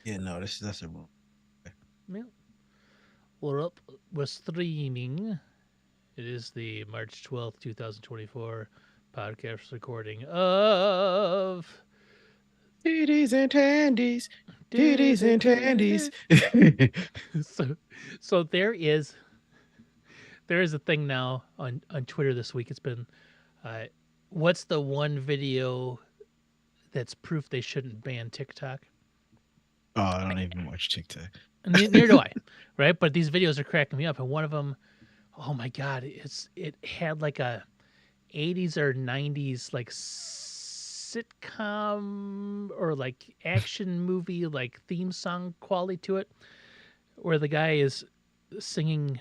Yeah, no, that's a wrong. Yeah. We're up. We're streaming. It is the March 12th, 2024 podcast recording of. Titties and tandies, titties and tandies. so, so there is a thing now on Twitter this week. It's been, uh, what's the one video that's proof they shouldn't ban TikTok? Oh, I don't even watch TikTok. Neither do I, right? But these videos are cracking me up, and one of them, oh my god, it had like a 80s or 90s like sitcom or like action movie like theme song quality to it, where the guy is singing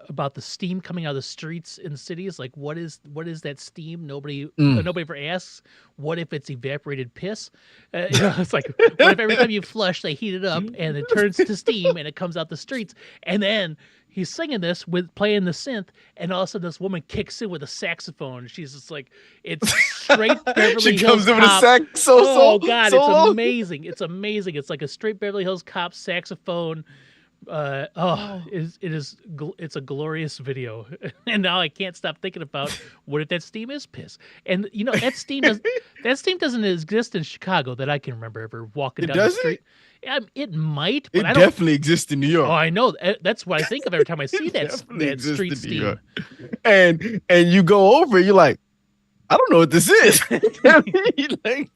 about the steam coming out of the streets in cities. Like, what is that steam? Mm. Nobody ever asks. What if it's evaporated piss? It's like, what if every time you flush, they heat it up and it turns to steam and it comes out the streets? And then he's singing this with playing the synth, and all of a sudden this woman kicks in with a saxophone. She's just like, it's straight Beverly She Hills comes in with a Cop. sax Oh God, it's solo. amazing! It's amazing. It's like a straight Beverly Hills Cop saxophone. Oh. It's a glorious video, and now I can't stop thinking about what if that steam is piss. And that steam doesn't exist in Chicago that I can remember ever walking It down the doesn't? street. It might, but It I don't. definitely exists in New Oh, York. I know. That's what I think of every time I see It that definitely that exists street in New steam. York. And you go over, you're like, I don't know what this is. Like,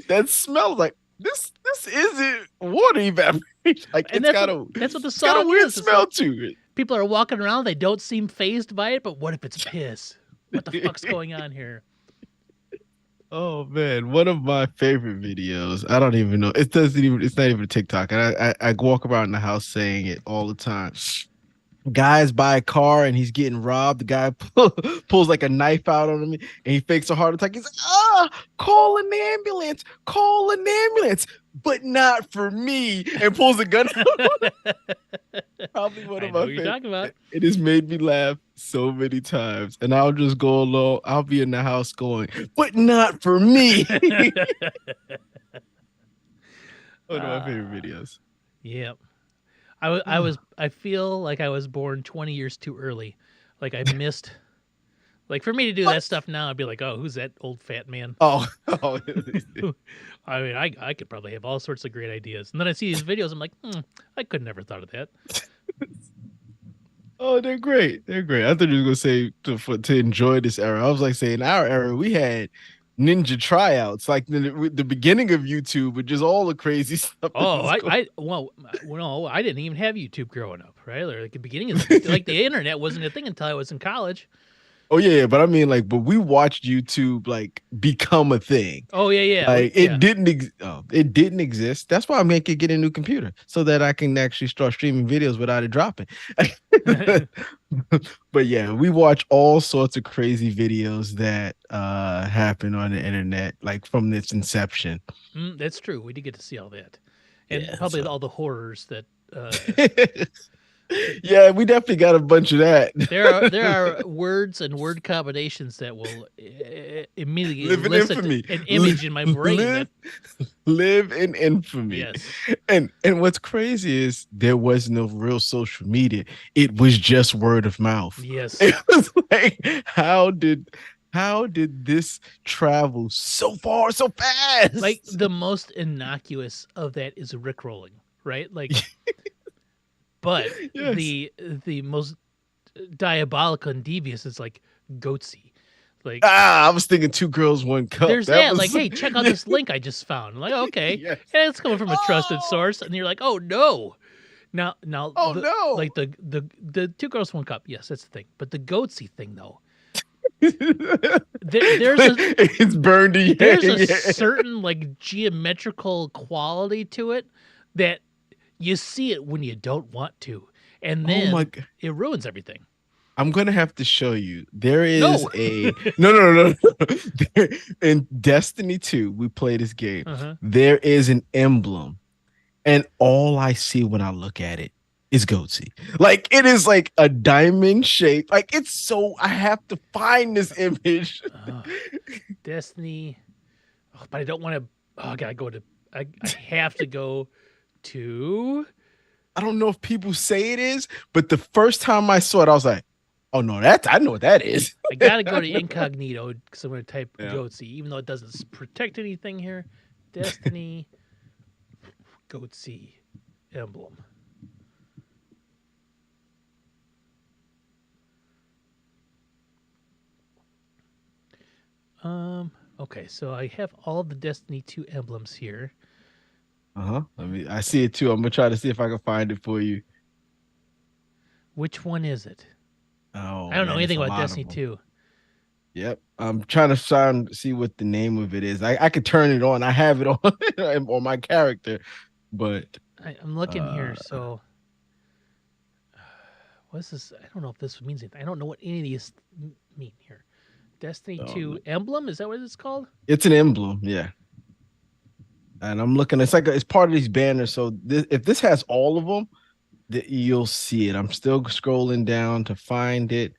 that smells like this isn't water evaporation. Like And that's what the it's got a song weird is. It's smell like, to it. people are walking around, they don't seem phased by it, but what if it's piss? What the fuck's going on here? Oh man, one of my favorite videos. I don't even know. It's not even a TikTok. And I walk around the house saying it all the time. Guys buy a car and he's getting robbed. The guy pulls like a knife out on him and he fakes a heart attack. He's like, call an ambulance, call an ambulance, but not for me. And pulls a gun out. Probably one I of know my what you're favorite. talking about. It has made me laugh so many times. And I'll just go along. I'll be in the house going, but not for me. One of my favorite videos. Yep. I feel like I was born 20 years too early. Like I missed. Like for me to do that What? stuff now, I'd be like, oh, who's that old fat man? Oh, oh. I mean, I could probably have all sorts of great ideas. And then I see these videos, I'm like, I could never thought of that. Oh, they're great. They're great. I thought you were gonna say to enjoy this era. I was like saying our era, we had ninja tryouts, like the beginning of YouTube, with just all the crazy stuff. Oh, no, I didn't even have YouTube growing up, right? Or like the beginning of like the internet wasn't a thing until I was in college. Oh yeah, but I mean, like, but we watched YouTube like become a thing. Oh yeah. Like Yeah. it didn't exist. That's why I'm making get a new computer so that I can actually start streaming videos without it dropping. But yeah, we watch all sorts of crazy videos that happen on the internet, like from its inception. That's true. We did get to see all that, and Yeah, probably so. all the horrors that. Yeah, we definitely got a bunch of that. There are words and word combinations that will immediately Live in elicit infamy. an image in my brain. Live, live in infamy. Yes. And what's crazy is there was no real social media. It was just word of mouth. Yes. It was like, how did this travel so far so fast? Like the most innocuous of that is Rickrolling, right? Like, but Yes. the most diabolical and devious is like Goatsy. Like, I was thinking Two Girls, One Cup. there's that. was Like, hey, check out this link I just found. I'm like, okay, Yes. and it's coming from a trusted Oh! source, and you're like, oh no. Now, Oh, no. like the Two Girls One Cup, yes, that's the thing. But the Goatsy thing, though, It's burned in your there's a head. certain like geometrical quality to it that you see it when you don't want to, and then my God. it ruins everything. I'm gonna have to show you. There is No. a no. In Destiny 2, we play this game. Uh-huh. There is an emblem, and all I see when I look at it is Goatsy. Like it is like a diamond shape. Like it's so I have to find this image. Destiny. but I don't want to. Oh, I gotta go to. I have to go to. I don't know if people say it is, but the first time I saw it, I was like, "Oh no, I know what that is." I gotta go to incognito because I'm gonna type Yeah. Goatsy, even though it doesn't protect anything here. Destiny Goatsy emblem. Okay, so I have all the Destiny 2 emblems here. I see it too. I'm gonna try to see if I can find it for you. Which one is it? I Oh don't know man, it's anything a about lot Destiny of them. 2. Yep. I'm trying to see what the name of it is. I could turn it on. I have it on on my character, but I'm looking uh here, so what's this? I don't know if this means anything. I don't know what any of these mean here. Destiny oh, 2 no. emblem? Is that what it's called? It's an emblem, yeah. And I'm looking. It's like it's part of these banners. So if this has all of them, you'll see it. I'm still scrolling down to find it.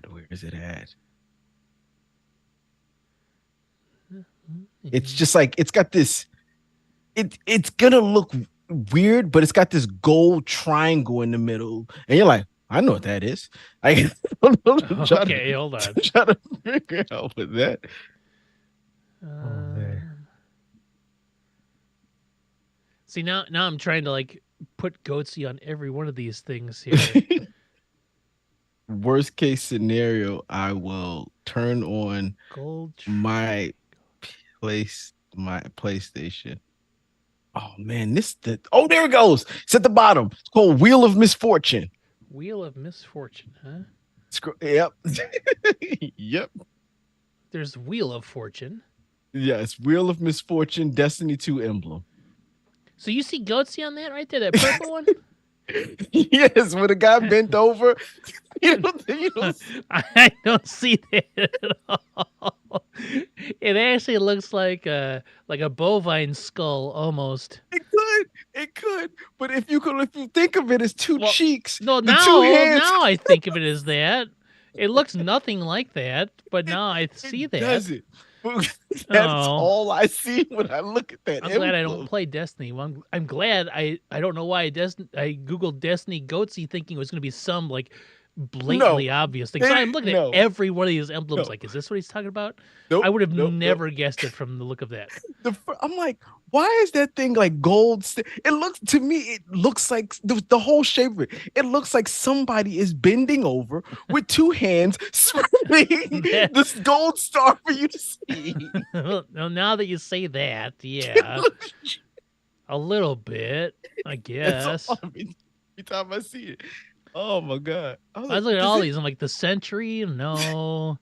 Where is it at? It's just like it's got this. It's gonna look weird, but it's got this gold triangle in the middle, and you're like, I know what that is. I Okay, hold on. try to figure out what that. Oh man. Um, See now I'm trying to like put Goatsy on every one of these things here. Worst case scenario, I will turn on Gold. my PlayStation. Oh man, there it goes. It's at the bottom. It's called Wheel of Misfortune. Wheel of Misfortune, huh? Yep. Yep. There's Wheel of Fortune. Yes, Wheel of Misfortune, Destiny 2 emblem. So you see Goatsy on that right there, that purple one? Yes, when the guy bent over, you know, I don't see that at all. It actually looks like a bovine skull almost. it could, but if you think of it as two Well, cheeks, no, the two hands, now I think of it as that. It looks nothing like that, but it, now I it see that. doesn't. That's Oh, all I see when I look at that I'm glad I don't emblem. play Destiny. Well, I'm glad I don't know why I googled Destiny Goatsy thinking it was going to be some like No, blatantly obvious thing. So I'm looking at no, every one of these emblems no, like, is this what he's talking about? I nope, would have nope, nope. never guessed it from the look of that. I'm like, why is that thing like gold? It looks to me, it looks like the whole shape of it. It looks like somebody is bending over with two hands, spreading That, this gold star for you to see. well, now that you say that, It yeah, looks, a little bit, I that's all guess. I mean, every time I see it. Oh my god! I was I was like, looking at does all it? these. I'm like, the Sentry, no.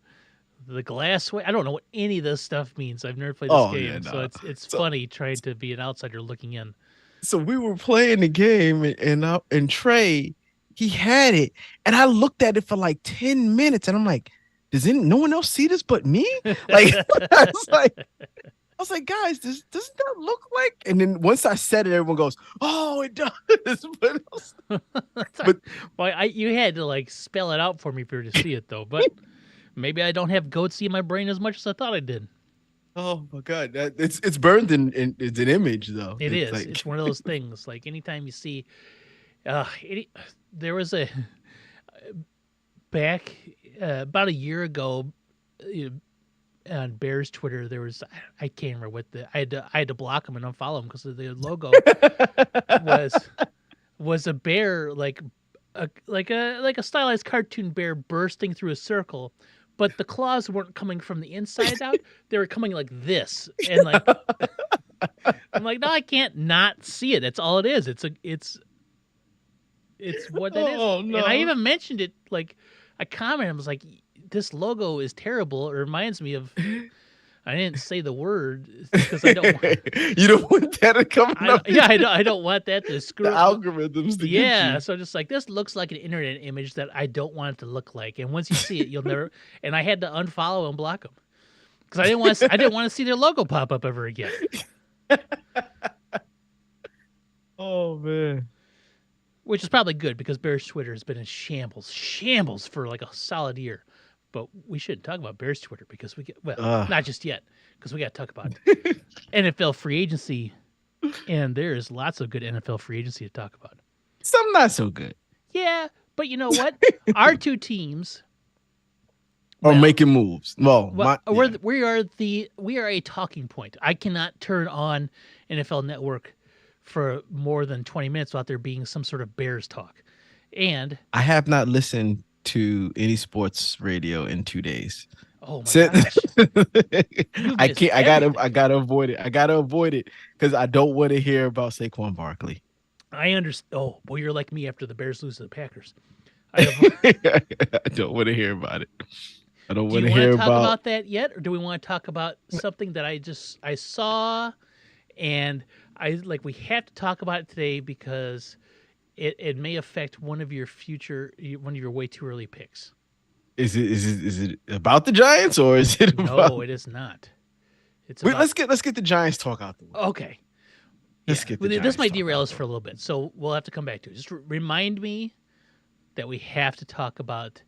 The glassway. I don't know what any of this stuff means. I've never played this Oh yeah, game, so no. it's So funny trying to be an outsider looking in. we were playing the game, and Trey, he had it, and I looked at it for like 10 minutes, and I'm like, no one else see this but me? Like I was like, guys, doesn't that look like? And then once I said it, everyone goes, "Oh, it does." But Well, you had to like spell it out for me for you to see it though. But maybe I don't have Goatsy in my brain as much as I thought I did. oh my god, it's burned in it's an image though. It It's is. like It's one of those things. Like anytime you see, uh, it, there was a back about a year ago. On Bears Twitter, there was I can't remember what I had to block him and unfollow him because the logo was a bear like a stylized cartoon bear bursting through a circle, but the claws weren't coming from the inside out; they were coming like this, and like I'm like, no, I can't not see it. That's all it is. It's what that is, oh and I no. even mentioned it. Like I commented, I was like, this logo is terrible. It reminds me of. I didn't say the word because I don't. You don't want that coming up. Yeah, I don't want that to The screw up. algorithms to get Yeah, you. so just like this looks like an internet image that I don't want it to look like, and once you see it, you'll never. And I had to unfollow and block them because I didn't want to see their logo pop up ever again. Oh man. Which is probably good because Bear's Twitter has been in shambles for like a solid year. But we shouldn't talk about Bears Twitter because we get, well, Uh, not just yet, because we got to talk about NFL free agency, and there's lots of good NFL free agency to talk about. some not so good. Yeah, but you know what? Our two teams, Or well, making moves. Well, well, yeah. we are a talking point. I cannot turn on NFL Network for more than 20 minutes without there being some sort of Bears talk. And I have not listened to any sports radio in 2 days. oh my Sit- gosh, you've I missed can't. everything. I gotta avoid it. I gotta avoid it because I don't want to hear about Saquon Barkley. I understand. Oh boy, you're like me after the Bears lose to the Packers. I have. I don't want to hear about it. I don't Do want you to want hear to talk about. about that yet, or do we want to talk about something that I saw, and I like we have to talk about it today because it may affect one of your way too early picks. Is it about the Giants or is it about? No, it is not. It's Wait, about let's get the Giants talk out the way. okay. Let's Yeah, get the well, this Giants might talk derail out us the for a little bit, so we'll have to come back to it. Just remind me that we have to talk about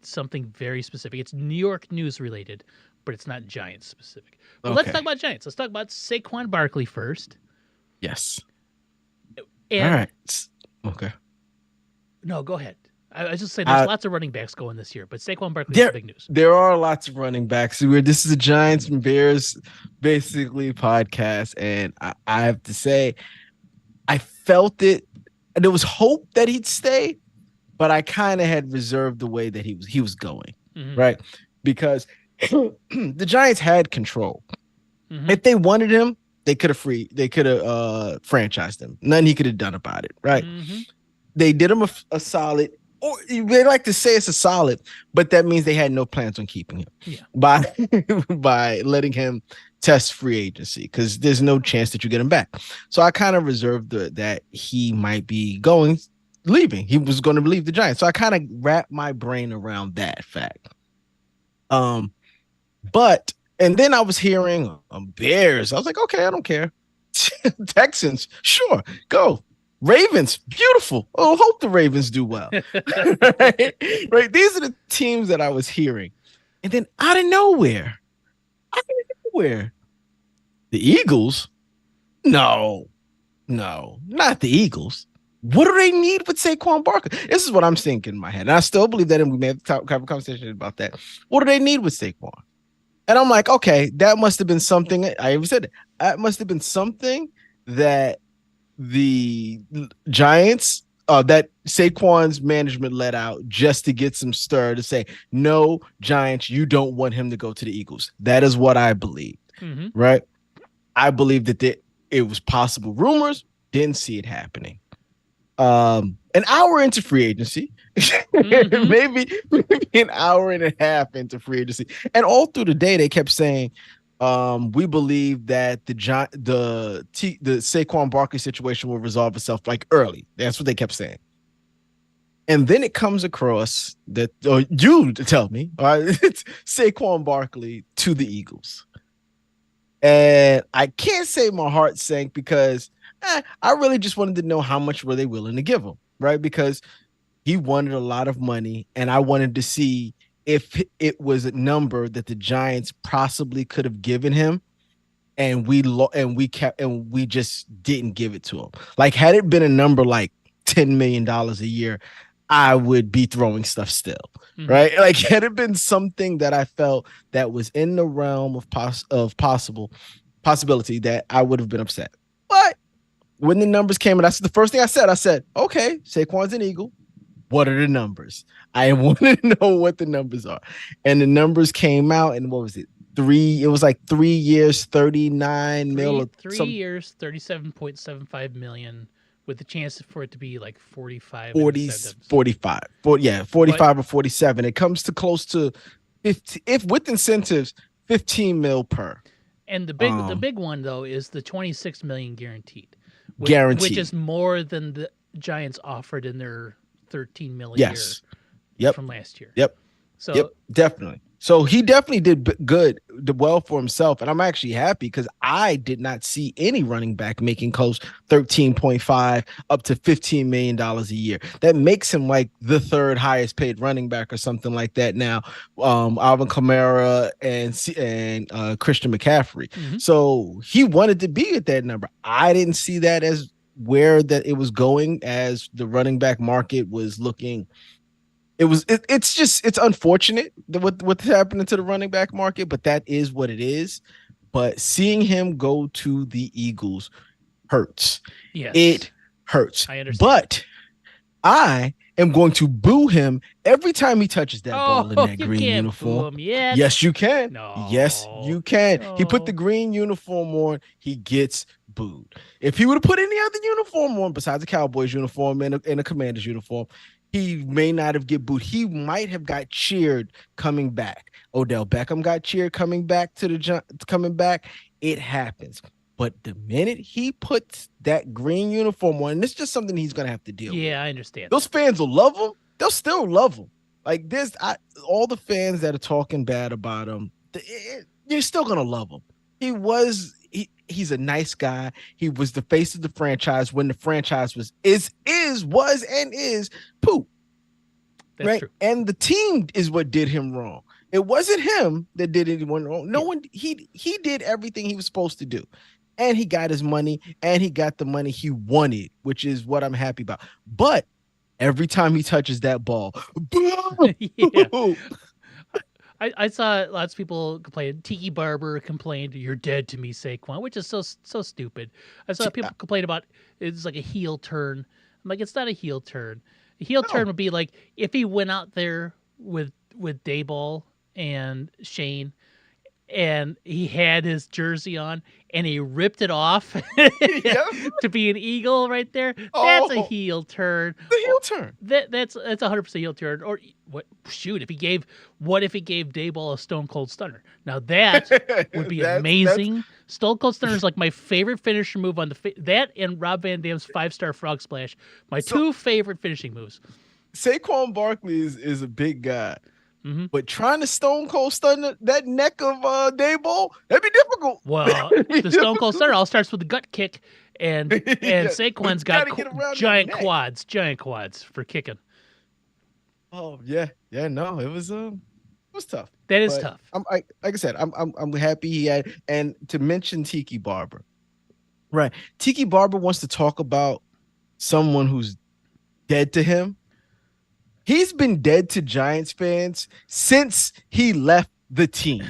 something very specific. It's New York news related, but it's not Giants specific. But let's talk Okay. about Giants. Let's talk about Saquon Barkley first. Yes. All And right. Okay. no, go ahead. I was just saying there's Uh, lots of running backs going this year, but Saquon Barkley is the there big news. there are lots of running backs. This is a Giants and Bears basically podcast, and I have to say, I felt it. There was hope that he'd stay, but I kind of had reserved the way that he was going, Mhm. right? Because the Giants had control. Mhm. If they wanted him, they could have franchised him. Nothing he could have done about it, right? Mhm. They did him a solid, or they like to say it's a solid, but that means they had no plans on keeping him Yeah. by by letting him test free agency because there's no chance that you get him back. So I kind of reserved that he might be leaving. He was going to leave the Giants. So I kind of wrapped my brain around that fact. But and then I was hearing Bears. I was like, okay, I don't care. Texans, sure, go. Ravens, beautiful. Oh, hope the Ravens do well. right? Right. These are the teams that I was hearing. And then out of nowhere, the Eagles? No, not the Eagles. What do they need with Saquon Barkley? This is what I'm thinking in my head. And I still believe that, and we may have to have a conversation about that. What do they need with Saquon? And I'm like, okay, that must have been something. I even said that must have been something that the Giants, that Saquon's management let out just to get some stir to say, no, Giants, you don't want him to go to the Eagles. That is what I believe, right? I believe that it was possible rumors, didn't see it happening. An hour into free agency, maybe an hour and a half into free agency, and all through the day they kept saying, we believe that the Saquon Barkley situation will resolve itself like early. That's what they kept saying. And then it comes across that, or you tell me, it's Saquon Barkley to the Eagles. And I can't say my heart sank because I really just wanted to know how much were they willing to give him, right? Because he wanted a lot of money, and I wanted to see if it was a number that the Giants possibly could have given him, and we just didn't give it to him. Like, had it been a number like $10 million a year, I would be throwing stuff still, right? Like, had it been something that I felt that was in the realm of possibility, that I would have been upset. But when the numbers came, and that's the first thing I said, okay, Saquon's an Eagle. What are the numbers? I want to know what the numbers are. And the numbers came out, and what was it? It was like 3 years, 39 mil. 3 years, 37.75 million, with the chance for it to be like 45 45. 45 or 47. It comes to close to 50, if with incentives, 15 mil per. And the big one though is the 26 million guaranteed. Guaranteed. Which is more than the Giants offered in their 13 million a year from last year. So definitely. So he definitely did well for himself. And I'm actually happy because I did not see any running back making close 13.5 up to $15 million a year. That makes him like the third highest paid running back or something like that now. Alvin Kamara and Christian McCaffrey. Hmm. So he wanted to be at that number. I didn't see that as where that it was going as the running back market was looking. It's unfortunate what's happening to the running back market, but that is what it is. But seeing him go to the Eagles hurts. Yes, It hurts. I understand. But I am going to boo him every time he touches that ball in Oh, that you green can't boo uniform. him yet. Yes, you can. Yes, No, you can. He put the no. green uniform on, he gets booed. If he would have put any other uniform on besides a Cowboys uniform and a Commanders uniform, he may not have get booed. He might have got cheered coming back. Odell Beckham got cheered coming back coming back. It happens. But the minute he puts that green uniform on, and it's just something he's gonna have to deal with. Yeah, I understand Those that. fans will love him. They'll still love him. Like all the fans that are talking bad about him, you're still gonna love him. He's a nice guy. He was the face of the franchise when the franchise was and is poop, That's right? true. And the team is what did him wrong. It wasn't him that did anyone wrong. No Yeah. one. He did everything he was supposed to do, and he got his money, and he got the money he wanted, which is what I'm happy about. But every time he touches that ball, Yeah. I saw lots of people complain. Tiki Barber complained, "You're dead to me, Saquon," which is so stupid. I saw people complain about it's like a heel turn. I'm like, it's not a heel turn. A heel turn no, would be like if he went out there with Dayball and Shane and he had his jersey on and he ripped it off yeah, to be an eagle right there. That's a oh, heel turn. the Or heel turn. that's 100% heel turn. Or what? Shoot, if he gave what if he gave Dayball a Stone Cold Stunner? Now that would be That's amazing. Stone Cold Stunner is like my favorite finisher move on that and Rob Van Dam's 5-star frog splash. My so two favorite finishing moves. Saquon Barkley is a big guy. Hmm. But trying to stone cold stun that neck of Dayball, that'd be difficult. Well, That'd be the Stone Cold difficult. Stunner all starts with the gut kick, and Yeah, but Saquon's you got got to get around that neck. giant quads for kicking. Oh yeah, yeah. No, it was tough. That is But tough. like I said, I'm happy he had. And to mention Tiki Barber, right? Tiki Barber wants to talk about someone who's dead to him. He's been dead to Giants fans since he left the team,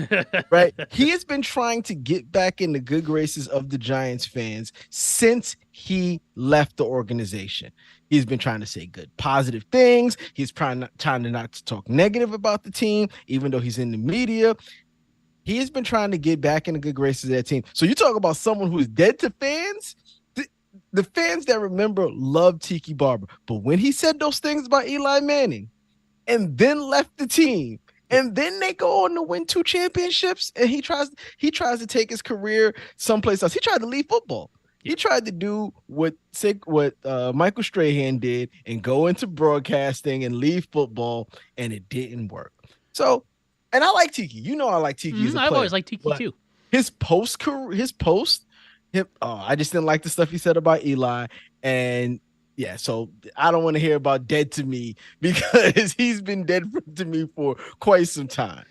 right? He has been trying to get back in the good graces of the Giants fans since he left the organization. He's been trying to say good, positive things. He's trying to not to talk negative about the team, even though he's in the media. He has been trying to get back in the good graces of that team. So you talk about someone who's dead to fans. The fans that remember love Tiki Barber, but when he said those things about Eli Manning, and then left the team, Yeah. and then they go on to win 2 championships, and he tries to take his career someplace else. He tried to leave football. Yeah. He tried to do what Michael Strahan did and go into broadcasting and leave football, and it didn't work. So, and I like Tiki. You know, I like Tiki as a I've player, always liked Tiki but too. his post career, I just didn't like the stuff he said about Eli, and yeah, so I don't want to hear about dead to me because he's been dead to me for quite some time.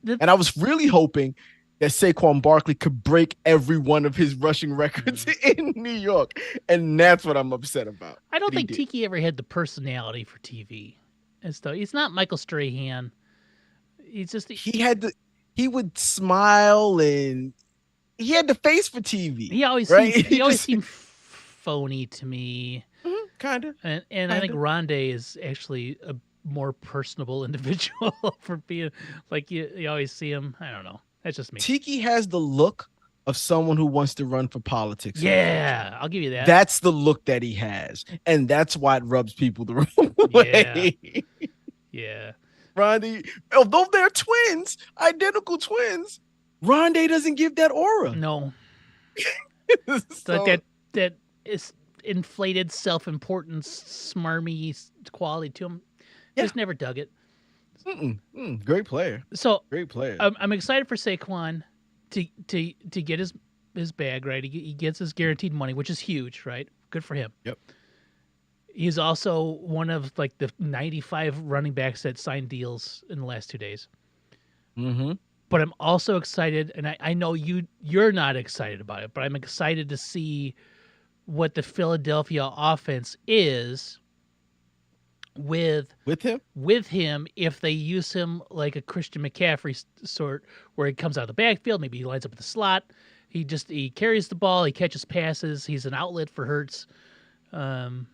The, And I was really hoping that Saquon Barkley could break every one of his rushing records in New York. And that's what I'm upset about. I don't That he think did. Tiki ever had the personality for TV and stuff. He's not Michael Strahan. He's just He would smile and he had the face for TV, he always right? seemed he always seemed phony to me. Kind of. And I think Rondé is actually a more personable individual for being like you always see him. I don't know. That's just me. Tiki has the look of someone who wants to run for politics. Yeah, I'll give you that. That's the look that he has. And that's why it rubs people the wrong Yeah. way. Yeah. Rondé, although they're twins, identical twins, Rondé doesn't give that aura. No. So, Like that is inflated self-importance, smarmy quality to him. Yeah. Just never dug it. Great player. So Great player. I'm excited for Saquon to get his bag right. He gets his guaranteed money, which is huge, right? Good for him. Yep. He's also one of like the 95 running backs that signed deals in the last 2 days. Mm-hmm. But I'm also excited, and I know you're not excited about it, but I'm excited to see what the Philadelphia offense is with With him? him if they use him like a Christian McCaffrey sort, where he comes out of the backfield, maybe he lines up at the slot, he carries the ball, he catches passes, he's an outlet for Hurts. I'm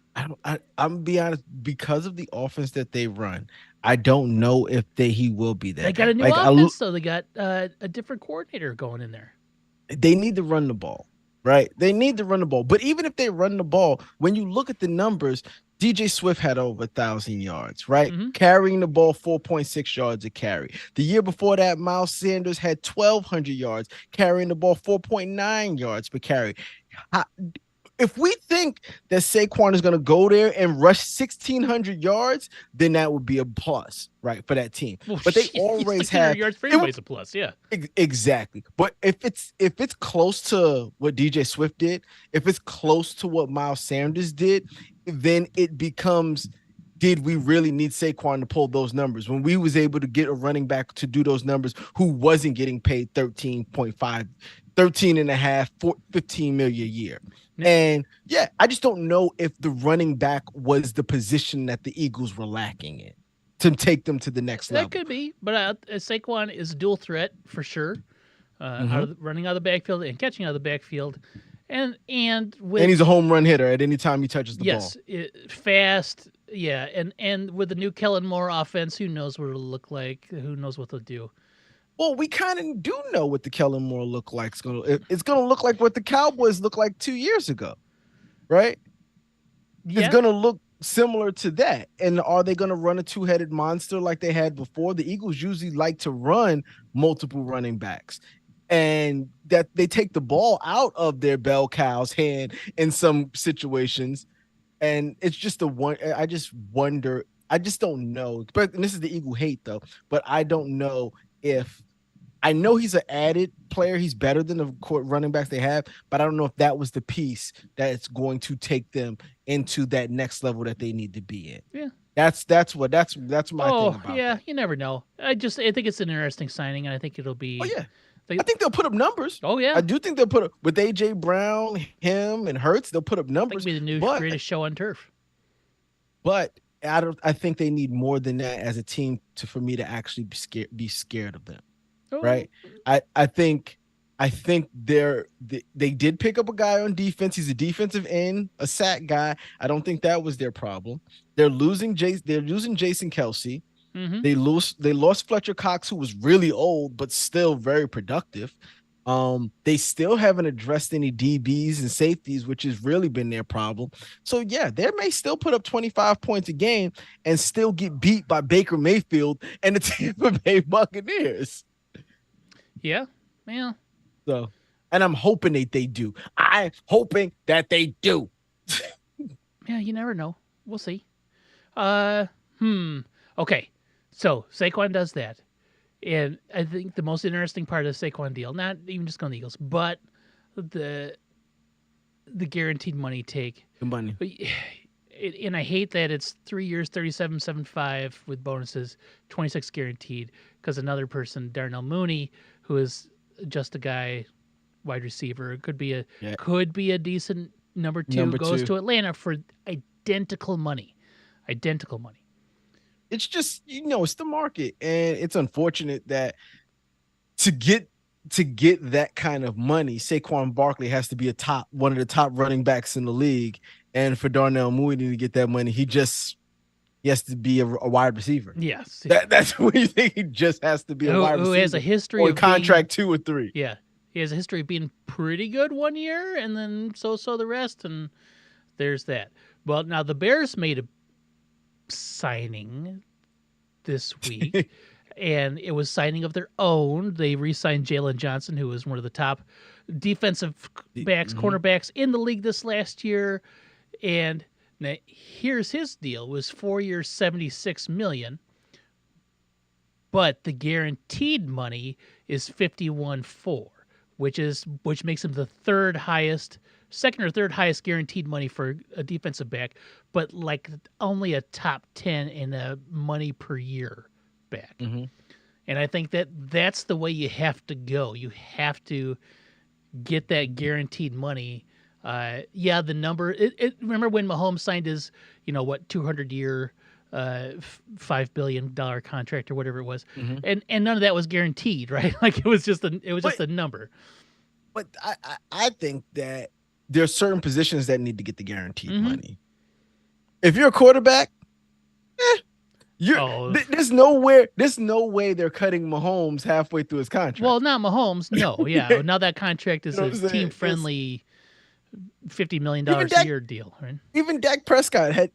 gonna be honest, because of the offense that they run, I don't know if he will be They that. got a new Like offense, though. They got a different coordinator going in there. they need to run the ball, right? They need to run the ball. But even if they run the ball, when you look at the numbers, DJ Swift had over 1,000 yards, right? Mm-hmm. Carrying the ball 4.6 yards a carry. The year before that, Miles Sanders had 1,200 yards, carrying the ball 4.9 yards per carry. If we think that Saquon is going to go there and rush 1,600 yards, then that would be a plus, right, for that team. Well, but they always have yards for anybody's a plus, yeah. Exactly. But if it's close to what DJ Swift did, if it's close to what Miles Sanders did, then it becomes, did we really need Saquon to pull those numbers when we was able to get a running back to do those numbers who wasn't getting paid 13.5, 13 and a half, 15 million a year? And yeah, I just don't know if the running back was the position that the Eagles were lacking in to take them to the next level. That could be, but Saquon is a dual threat for sure, running out of the backfield and catching out of the backfield, and he's a home run hitter at any time he touches the ball. Yes, fast, yeah, and with the new Kellen Moore offense, who knows what it'll look like? Who knows what they'll do? Well, we kind of do know what the Kellen Moore look like. It's gonna look like what the Cowboys looked like 2 years ago, right? Yeah. It's gonna look similar to that. And are they gonna run a two-headed monster like they had before? The Eagles usually like to run multiple running backs, and that they take the ball out of their bell cow's hand in some situations. And it's just I just wonder. I just don't know. But this is the Eagle hate though. But I don't know if. I know he's an added player. He's better than the running backs they have, but I don't know if that was the piece that's going to take them into that next level that they need to be in. Yeah. That's my thing about yeah, that. You never know. I think it's an interesting signing, and I think it'll be. Oh yeah. I think they'll put up numbers. Oh yeah. I do think they'll put up with AJ Brown, him, and Hurts. They'll put up numbers. I think it'll be the new greatest show on turf. But I think they need more than that as a team for me to actually be scared of them. Right. I think they did pick up a guy on defense. He's a defensive end, a sack guy. I don't think that was their problem. They're losing Jason Kelsey. Mm-hmm. They lost Fletcher Cox, who was really old but still very productive. They still haven't addressed any DBs and safeties, which has really been their problem. So yeah, they may still put up 25 points a game and still get beat by Baker Mayfield and the Tampa Bay Buccaneers. Yeah. So, and I'm hoping that they do. I'm hoping that they do. Yeah, you never know. We'll see. Okay. So Saquon does that. And I think the most interesting part of the Saquon deal, not even just going to the Eagles, but the guaranteed money take. The money. And I hate that it's 3 years, 37.75 with bonuses, 26 guaranteed, because another person, Darnell Mooney, who is just a guy, wide receiver, could be a decent number two, goes to Atlanta for identical money. It's just, it's the market, and it's unfortunate that to get that kind of money, Saquon Barkley has to be one of the top running backs in the league, and for Darnell Mooney to get that money, he has to be a wide receiver. Yes, that's what you think. He just has to be a wide receiver. Who has a history of contract 2 or 3. Yeah, he has a history of being pretty good one year, and then so the rest, and there's that. Well, now the Bears made a signing this week, and it was signing of their own. They re-signed Jalen Johnson, who was one of the top defensive cornerbacks in the league this last year, and. Now, here's his deal. It was 4 years, $76 million. but the guaranteed money is 51.4, which makes him the second or third highest guaranteed money for a defensive back, but like only a top 10 in a money per year back. Mm-hmm. And I think that's the way you have to go. You have to get that guaranteed money. The number. Remember when Mahomes signed his, 200-year, $5 billion contract or whatever it was, Mm-hmm. and none of that was guaranteed, right? Like it was just a number. But I think that there are certain positions that need to get the guaranteed money. If you're a quarterback, there's no way they're cutting Mahomes halfway through his contract. Well, not Mahomes. No, yeah. Now that contract is a team-friendly $50 million a year deal, right? Even Dak Prescott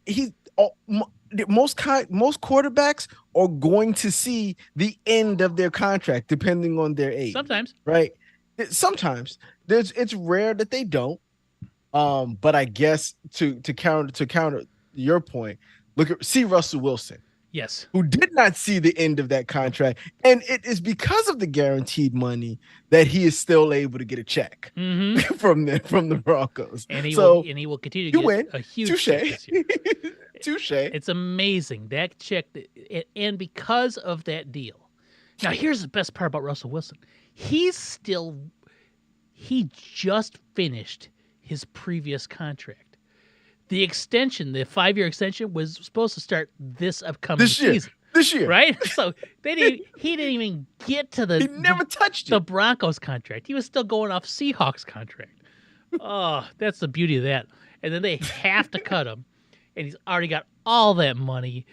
most quarterbacks are going to see the end of their contract depending on their age. Sometimes, right? Sometimes it's rare that they don't. But I guess to counter your point, see Russell Wilson. Yes. Who did not see the end of that contract. And it is because of the guaranteed money that he is still able to get a check from the Broncos. And he will continue to get a huge check this year. Touche. It's amazing. That check, and because of that deal. Now, here's the best part about Russell Wilson. He just finished his previous contract. The extension, the 5-year extension, was supposed to start this upcoming season. This year, right? So he didn't even get to He never touched the Broncos contract. He was still going off Seahawks contract. Oh, that's the beauty of that. And then they have to cut him, and he's already got all that money,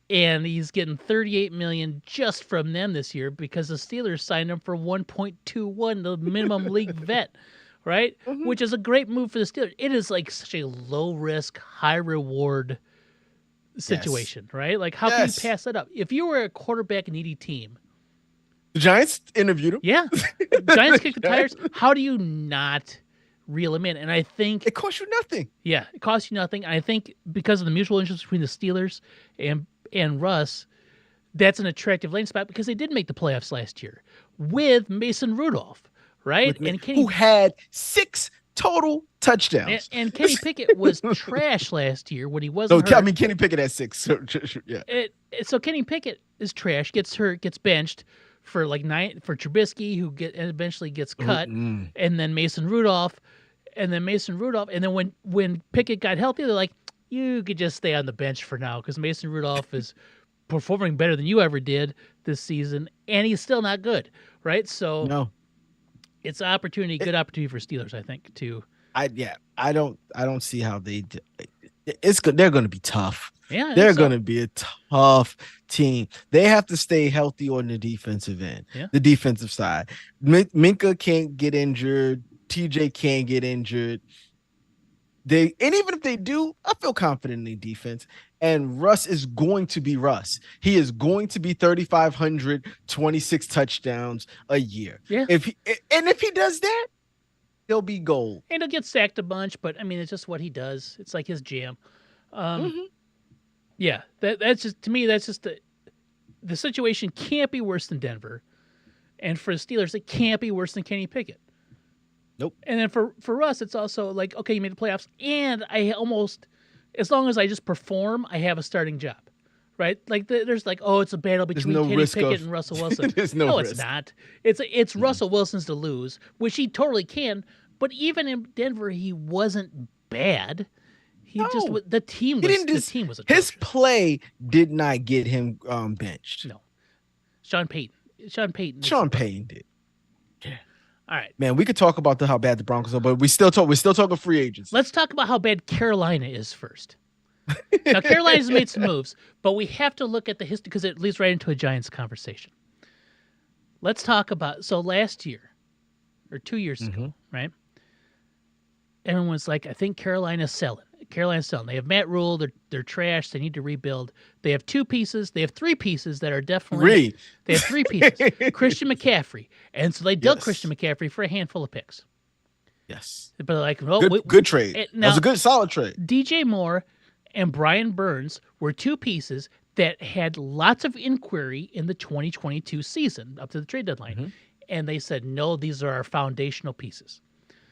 and he's getting $38 million just from them this year because the Steelers signed him for $1.21, the minimum league vet. Right? Mm-hmm. Which is a great move for the Steelers. It is like such a low risk, high reward situation, right? Like how can you pass that up? If you were a quarterback needy team. The Giants interviewed him. Yeah. Giants kicked the tires. How do you not reel him in? And I think it costs you nothing. Yeah, it costs you nothing. And I think because of the mutual interest between the Steelers and Russ, that's an attractive landing spot because they did make the playoffs last year with Mason Rudolph. Right? Who had 6 total touchdowns. And Kenny Pickett was trash last year when he wasn't hurt. I mean, Kenny Pickett had 6. Yeah. So Kenny Pickett is trash, gets hurt, gets benched for like 9 for Trubisky, who eventually gets cut, and then Mason Rudolph. And then when Pickett got healthy, they're like, you could just stay on the bench for now because Mason Rudolph is performing better than you ever did this season, and he's still not good. Right? So no. It's an opportunity, good opportunity for Steelers, I think, to. I don't see how they. It's good. They're going to be tough. Yeah, they're going to be a tough team. They have to stay healthy on the defensive end, the defensive side. Minka can't get injured. TJ can't get injured. And even if they do, I feel confident in the defense. And Russ is going to be Russ. He is going to be 3,500, 26 touchdowns a year. Yeah. If he does that, he'll be gold. And he'll get sacked a bunch, but I mean, it's just what he does. It's like his jam. Yeah, that's just, to me, that's just the situation can't be worse than Denver. And for the Steelers, it can't be worse than Kenny Pickett. Nope. And then for us, it's also like, okay, you made the playoffs, and as long as I just perform, I have a starting job, right? Like there's like, oh, it's a battle between Kenny Pickett and Russell Wilson. no risk. It's not. It's Russell Wilson's to lose, which he totally can. But even in Denver, he wasn't bad. The team was atrocious. His play did not get him benched. No, Sean Payton did. Yeah. All right, man. We could talk about how bad the Broncos are, but we're still talking free agents. Let's talk about how bad Carolina is first. Now, Carolina's made some moves, but we have to look at the history because it leads right into a Giants conversation. Let's talk about last year or 2 years ago, right? Everyone's like, I think Carolina's selling. They have Matt Rule. They're trash. They need to rebuild. They have 2 pieces. They have 3 pieces that are definitely. They have 3 pieces. Christian McCaffrey, and so they dealt Christian McCaffrey for a handful of picks. Yes, but like, good trade. That was a good solid trade. DJ Moore and Brian Burns were 2 pieces that had lots of inquiry in the 2022 season up to the trade deadline. Mm-hmm. And they said, no, these are our foundational pieces.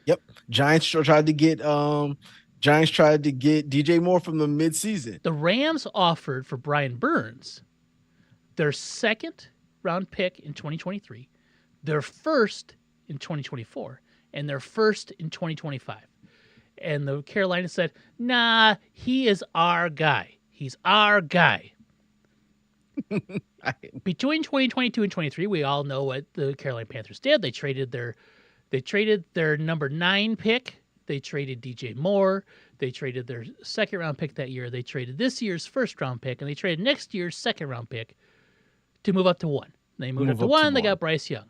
Yep. Giants tried to get DJ Moore from the midseason. The Rams offered for Brian Burns their second round pick in 2023, their first in 2024, and their first in 2025. And the Carolina said, nah, he is our guy. He's our guy. Between 2022 and 23, we all know what the Carolina Panthers did. They traded their number 9 pick. They traded DJ Moore. They traded their second round pick that year. They traded this year's first round pick, and they traded next year's second round pick to move up to 1. They moved up to 1. They got Bryce Young.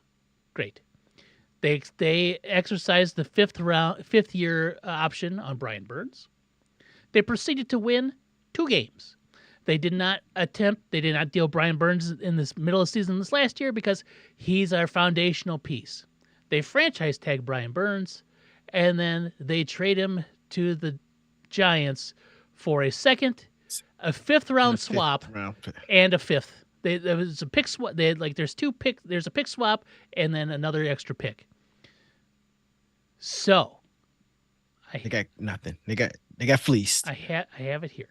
Great. They exercised the fifth year option on Brian Burns. They proceeded to win 2 games. They did not deal Brian Burns in this middle of the season this last year because he's our foundational piece. They franchise tag Brian Burns, and then they trade him to the Giants for a second, a fifth round swap, and a fifth. There was a pick swap. They had there's a pick swap and then another extra pick. So they got nothing. They got fleeced. I have it here.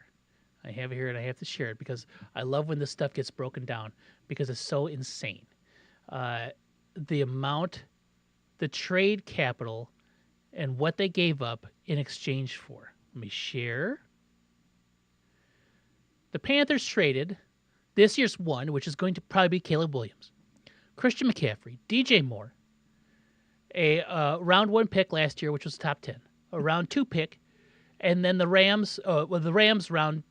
I have it here, and I have to share it because I love when this stuff gets broken down because it's so insane. The amount, the trade capital, and what they gave up in exchange for. Let me share. The Panthers traded this year's 1, which is going to probably be Caleb Williams, Christian McCaffrey, DJ Moore, a round 1 pick last year, which was top 10, a round 2 pick, and then the Rams round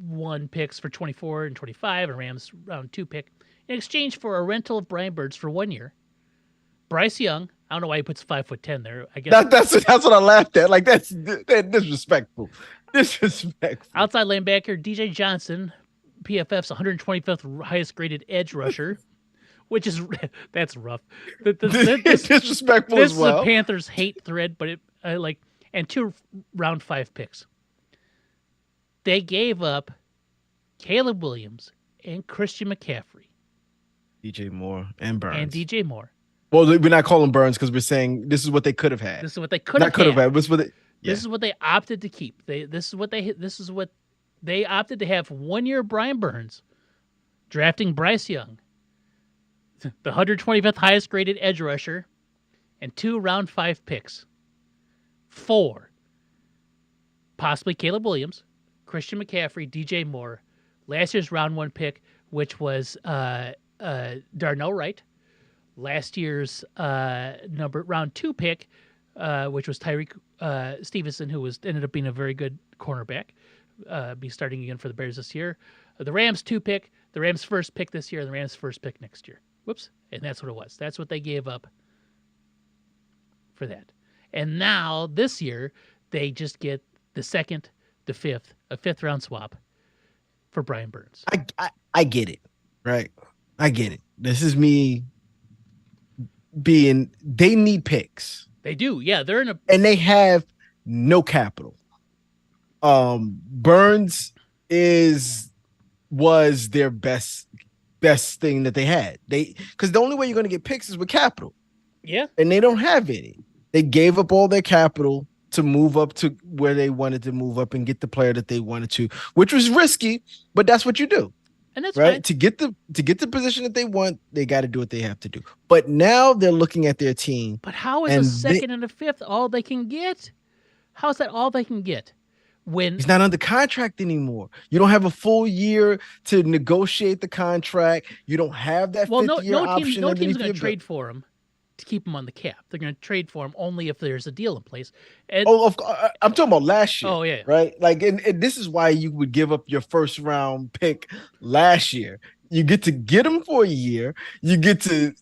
1 picks for 24 and 25, and Rams round 2 pick in exchange for a rental of Brian Burns for 1 year. Bryce Young, I don't know why he puts 5'10" there. I guess that's what I laughed at. That's disrespectful. Disrespectful. Outside linebacker DJ Johnson, PFF's 125th highest graded edge rusher, which is that's rough. It's disrespectful as well. This is a Panthers hate thread, but and 2 round 5 picks. They gave up Caleb Williams and Christian McCaffrey, DJ Moore and Burns. Well, we're not calling Burns because we're saying this is what they could have had. This is what they could have had. This is what they opted to keep. This is what they opted to have. 1 year Brian Burns, drafting Bryce Young, the 125th highest graded edge rusher, and 2 round 5 picks for possibly Caleb Williams, Christian McCaffrey, DJ Moore, last year's round 1 pick, which was Darnell Wright, last year's round 2 pick, which was Tyreek Stevenson, who ended up being a very good cornerback, be starting again for the Bears this year. The Rams 2 pick, the Rams first pick this year, and the Rams first pick next year. Whoops. And that's what it was. That's what they gave up for that. And now this year, they just get the second, the fifth, a 5th round swap for Brian Burns. I get it, right? I get it. This is me being, they need picks. They do. Yeah, they're in a, and they have no capital. Burns was their best thing that they had. Because the only way you're going to get picks is with capital. Yeah. And they don't have any. They gave up all their capital to move up to where they wanted to move up and get the player that they wanted to, which was risky, but that's what you do. And that's right. Fine. To get the position that they want, they got to do what they have to do. But now they're looking at their team. But how is a second and a fifth all they can get? How's that all they can get? When he's not under contract anymore. You don't have a full year to negotiate the contract. You don't have that fifth year option. No team's going to trade for him to keep him on the cap. They're going to trade for him only if there's a deal in place. And, I'm talking about last year. Oh yeah, right. And this is why you would give up your first round pick last year. You get to get him for a year. You get to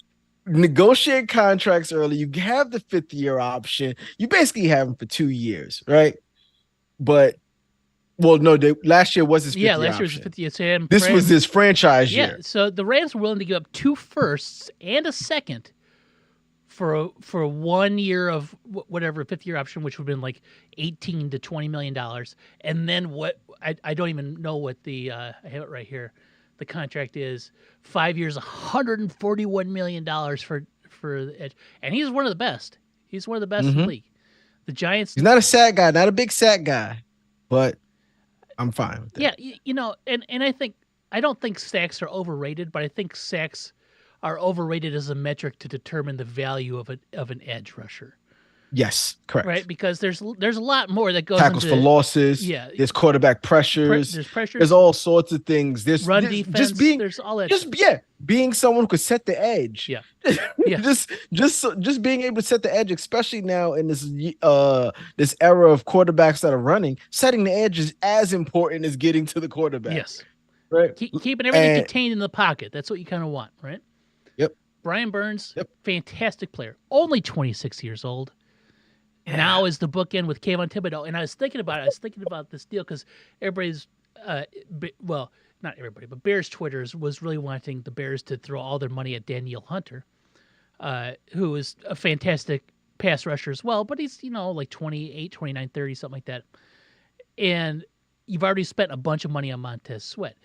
negotiate contracts early. You have the 5th year option. You basically have him for 2 years, right? But last year was his 5th year. Last year was his 5th year. So this was his franchise year. Yeah, so the Rams were willing to give up 2 firsts and a second for 1 year of whatever 5th year option, which would have been like $18 to $20 million. And then what? I don't even know what the I have it right here. the contract is. 5 years, $141 million for the edge, and he's one of the best. He's one of the best in the Hmm. league. The Giants, He's not a sack guy, not a big sack guy, but I'm fine with that. yeah, and I don't think sacks are overrated, but I think sacks are overrated as a metric to determine the value of an edge rusher, Yes, right? correct. Because there's a lot more that goes Tackles for into, losses. yeah, There's quarterback pressures. there's There's pressures, all sorts of things. run There's just defense, being, there's all that just stuff. yeah, being someone who could set the edge. Yeah, yeah, Just being able to set the edge, especially now in this era of quarterbacks that are running. Setting the edge is as important as getting to the quarterback, yes. right? Keeping everything And contained in the pocket. That's what you kind of want, right? yep, Brian Burns, yep. fantastic player, only 26 years old. Yeah. Now is the bookend with Kayvon Thibodeau, and I was thinking about it. I was thinking about this deal because everybody's, well, not everybody, but Bears Twitters was really wanting the Bears to throw all their money at Danielle Hunter, who is a fantastic pass rusher as well, but he's like 28, 29, 30, something like that. And you've already spent a bunch of money on Montez Sweat.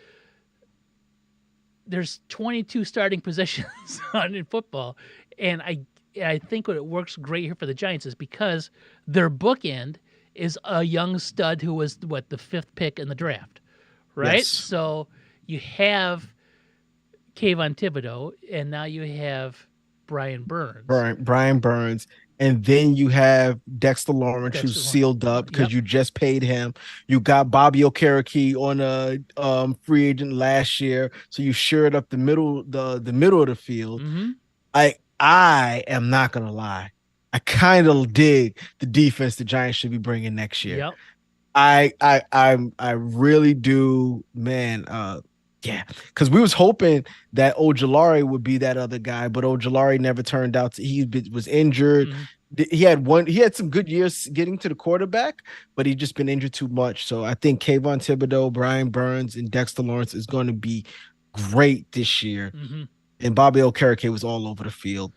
There's 22 starting positions in football, and I think what it works great here for the Giants is because their bookend is a young stud who was the 5th pick in the draft, right? Yes. So you have Kayvon Thibodeau, and now you have Brian Burns. Brian Burns. And then you have Dexter Lawrence, who's sealed up because you just paid him. You got Bobby Okereke on a free agent last year, so you shored up the middle of the field. Mm-hmm. I am not gonna lie, I kind of dig the defense the Giants should be bringing next year. Yep. I really do, man. Yeah, because we was hoping that Ojulari would be that other guy, but Ojulari never turned out. He was injured. Mm-hmm. He had some good years getting to the quarterback, but he just been injured too much. So I think Kayvon Thibodeau, Brian Burns, and Dexter Lawrence is going to be great this year. Mm-hmm. And Bobby Okereke was all over the field.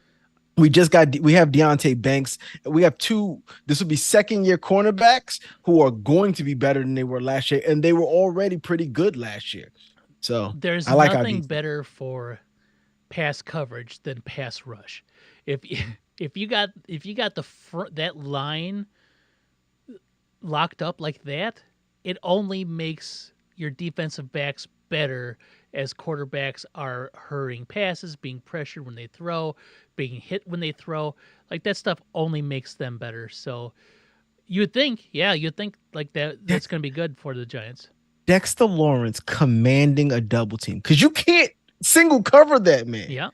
We have Deonte Banks. We have two. This will be second-year cornerbacks who are going to be better than they were last year, and they were already pretty good last year. So there's I like nothing better for pass coverage than pass rush. If you got that line locked up like that, it only makes your defensive backs better as quarterbacks are hurrying passes, being pressured when they throw, being hit when they throw. Like that stuff only makes them better. So you'd think like that's going to be good for the Giants. Dexter Lawrence commanding a double team because you can't single cover that man. Yeah.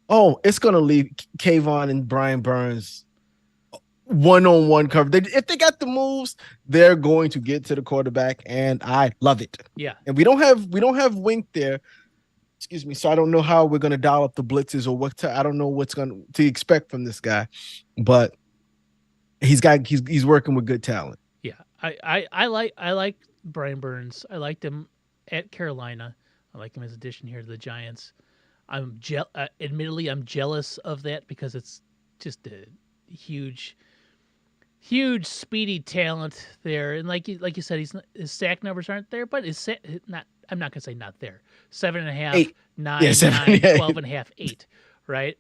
Oh, it's going to leave Kayvon and Brian Burns one-on-one cover. If they got the moves, they're going to get to the quarterback, and I love it. Yeah. And we don't have Wink there. Excuse me. So I don't know how we're going to dial up the blitzes or I don't know what's going to expect from this guy, but he's working with good talent. Yeah. I like Brian Burns. I liked him at Carolina. I like him as addition here to the Giants. Admittedly, I'm jealous of that because it's just a huge speedy talent there. And like you said, his sack numbers aren't there, but I'm not gonna say not there. 7.5, 8. 9, Yeah, 9, 12.5, 8. Right.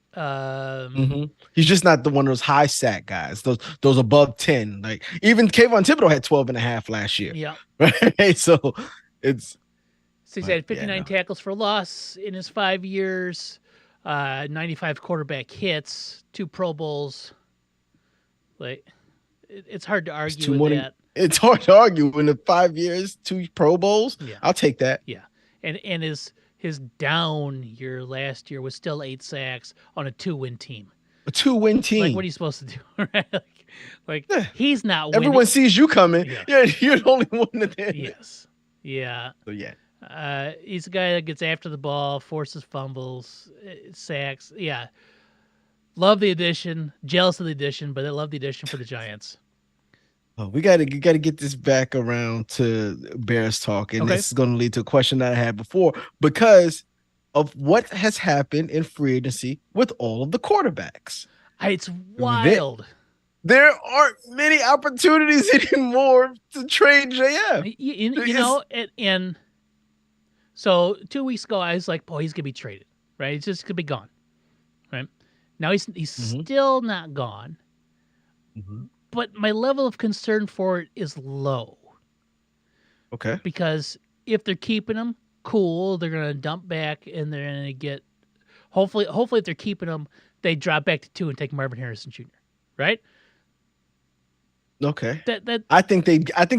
He's just not the one of those high sack guys. Those above 10. Like even Kayvon Thibodeau had 12.5 last year. Yeah. Right. So it's. So he's had 59 tackles for loss in his 5 years, 95 quarterback hits, 2 Pro Bowls. Like, it's hard to argue with that. It's hard to argue in the 5 years, 2 Pro Bowls. Yeah. I'll take that. Yeah, and his down year last year was still 8 sacks on a 2-win team. A 2-win team. Like, what are you supposed to do? Right? Like he's not winning. Everyone sees you coming. Yeah, you're the only one that. Yes. Yeah. So yeah. He's a guy that gets after the ball, forces fumbles, sacks. Yeah. Love the addition. Jealous of the addition, but I love the addition for the Giants. Oh, we gotta get this back around to Bears talk, and this is going to lead to a question that I had before because of what has happened in free agency with all of the quarterbacks. It's wild. There aren't many opportunities anymore to trade JF. You know, and So 2 weeks ago, I was like, boy, he's gonna be traded, right? He's just gonna be gone, right? Now he's Hmm. still not gone, Hmm. but my level of concern for it is low Okay. because if they're keeping him, cool, they're gonna dump back and they're gonna get hopefully if they're keeping him, they drop back to 2 and take Marvin Harrison Jr. Right? Okay. That I think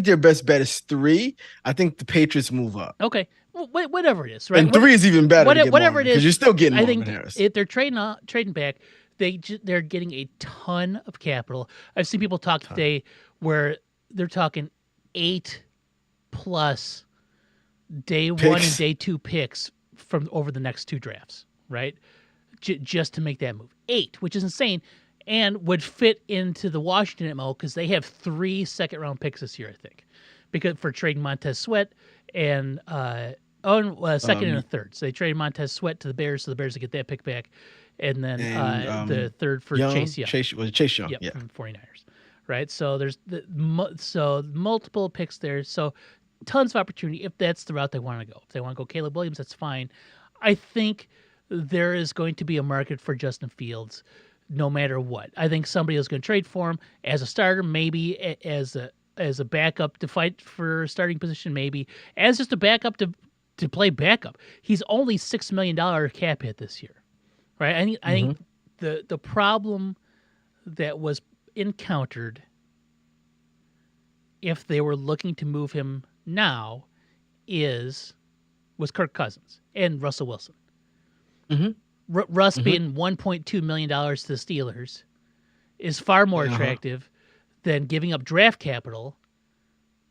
their best bet is 3. I think the Patriots move up. okay, whatever it is, right? And 3 is even better to get Whatever Marvin it because is, you're still getting I Marvin think Harris. if they're trading back, they're getting a ton of capital. I've seen people talk today where they're talking 8 plus day 1 and Picks. day 2 picks from over the next 2 drafts, right? Just to make that move. 8, which is insane, and would fit into the Washington MO because they have 3 second-round picks this year, I think, because for trading Montez Sweat and second and a Um third. So they traded Montez Sweat to the Bears, so the Bears would get that pick back, and then and the third for Young, Chase Young. Chase was it Chase Young? Yep, Yeah. from 49ers. Right? So there's so multiple picks there. So tons of opportunity if that's the route they want to go. If they want to go Caleb Williams, that's fine. I think there is going to be a market for Justin Fields no matter what. I think somebody is going to trade for him as a starter, maybe as a backup to fight for a starting position, maybe as just a backup to play backup. He's only $6 million cap hit this year, right? I Hmm. think the problem that was encountered if they were looking to move him now was Kirk Cousins and Russell Wilson. Hmm. Russ Hmm. being $1.2 million to the Steelers is far more Uh-huh. attractive than giving up draft capital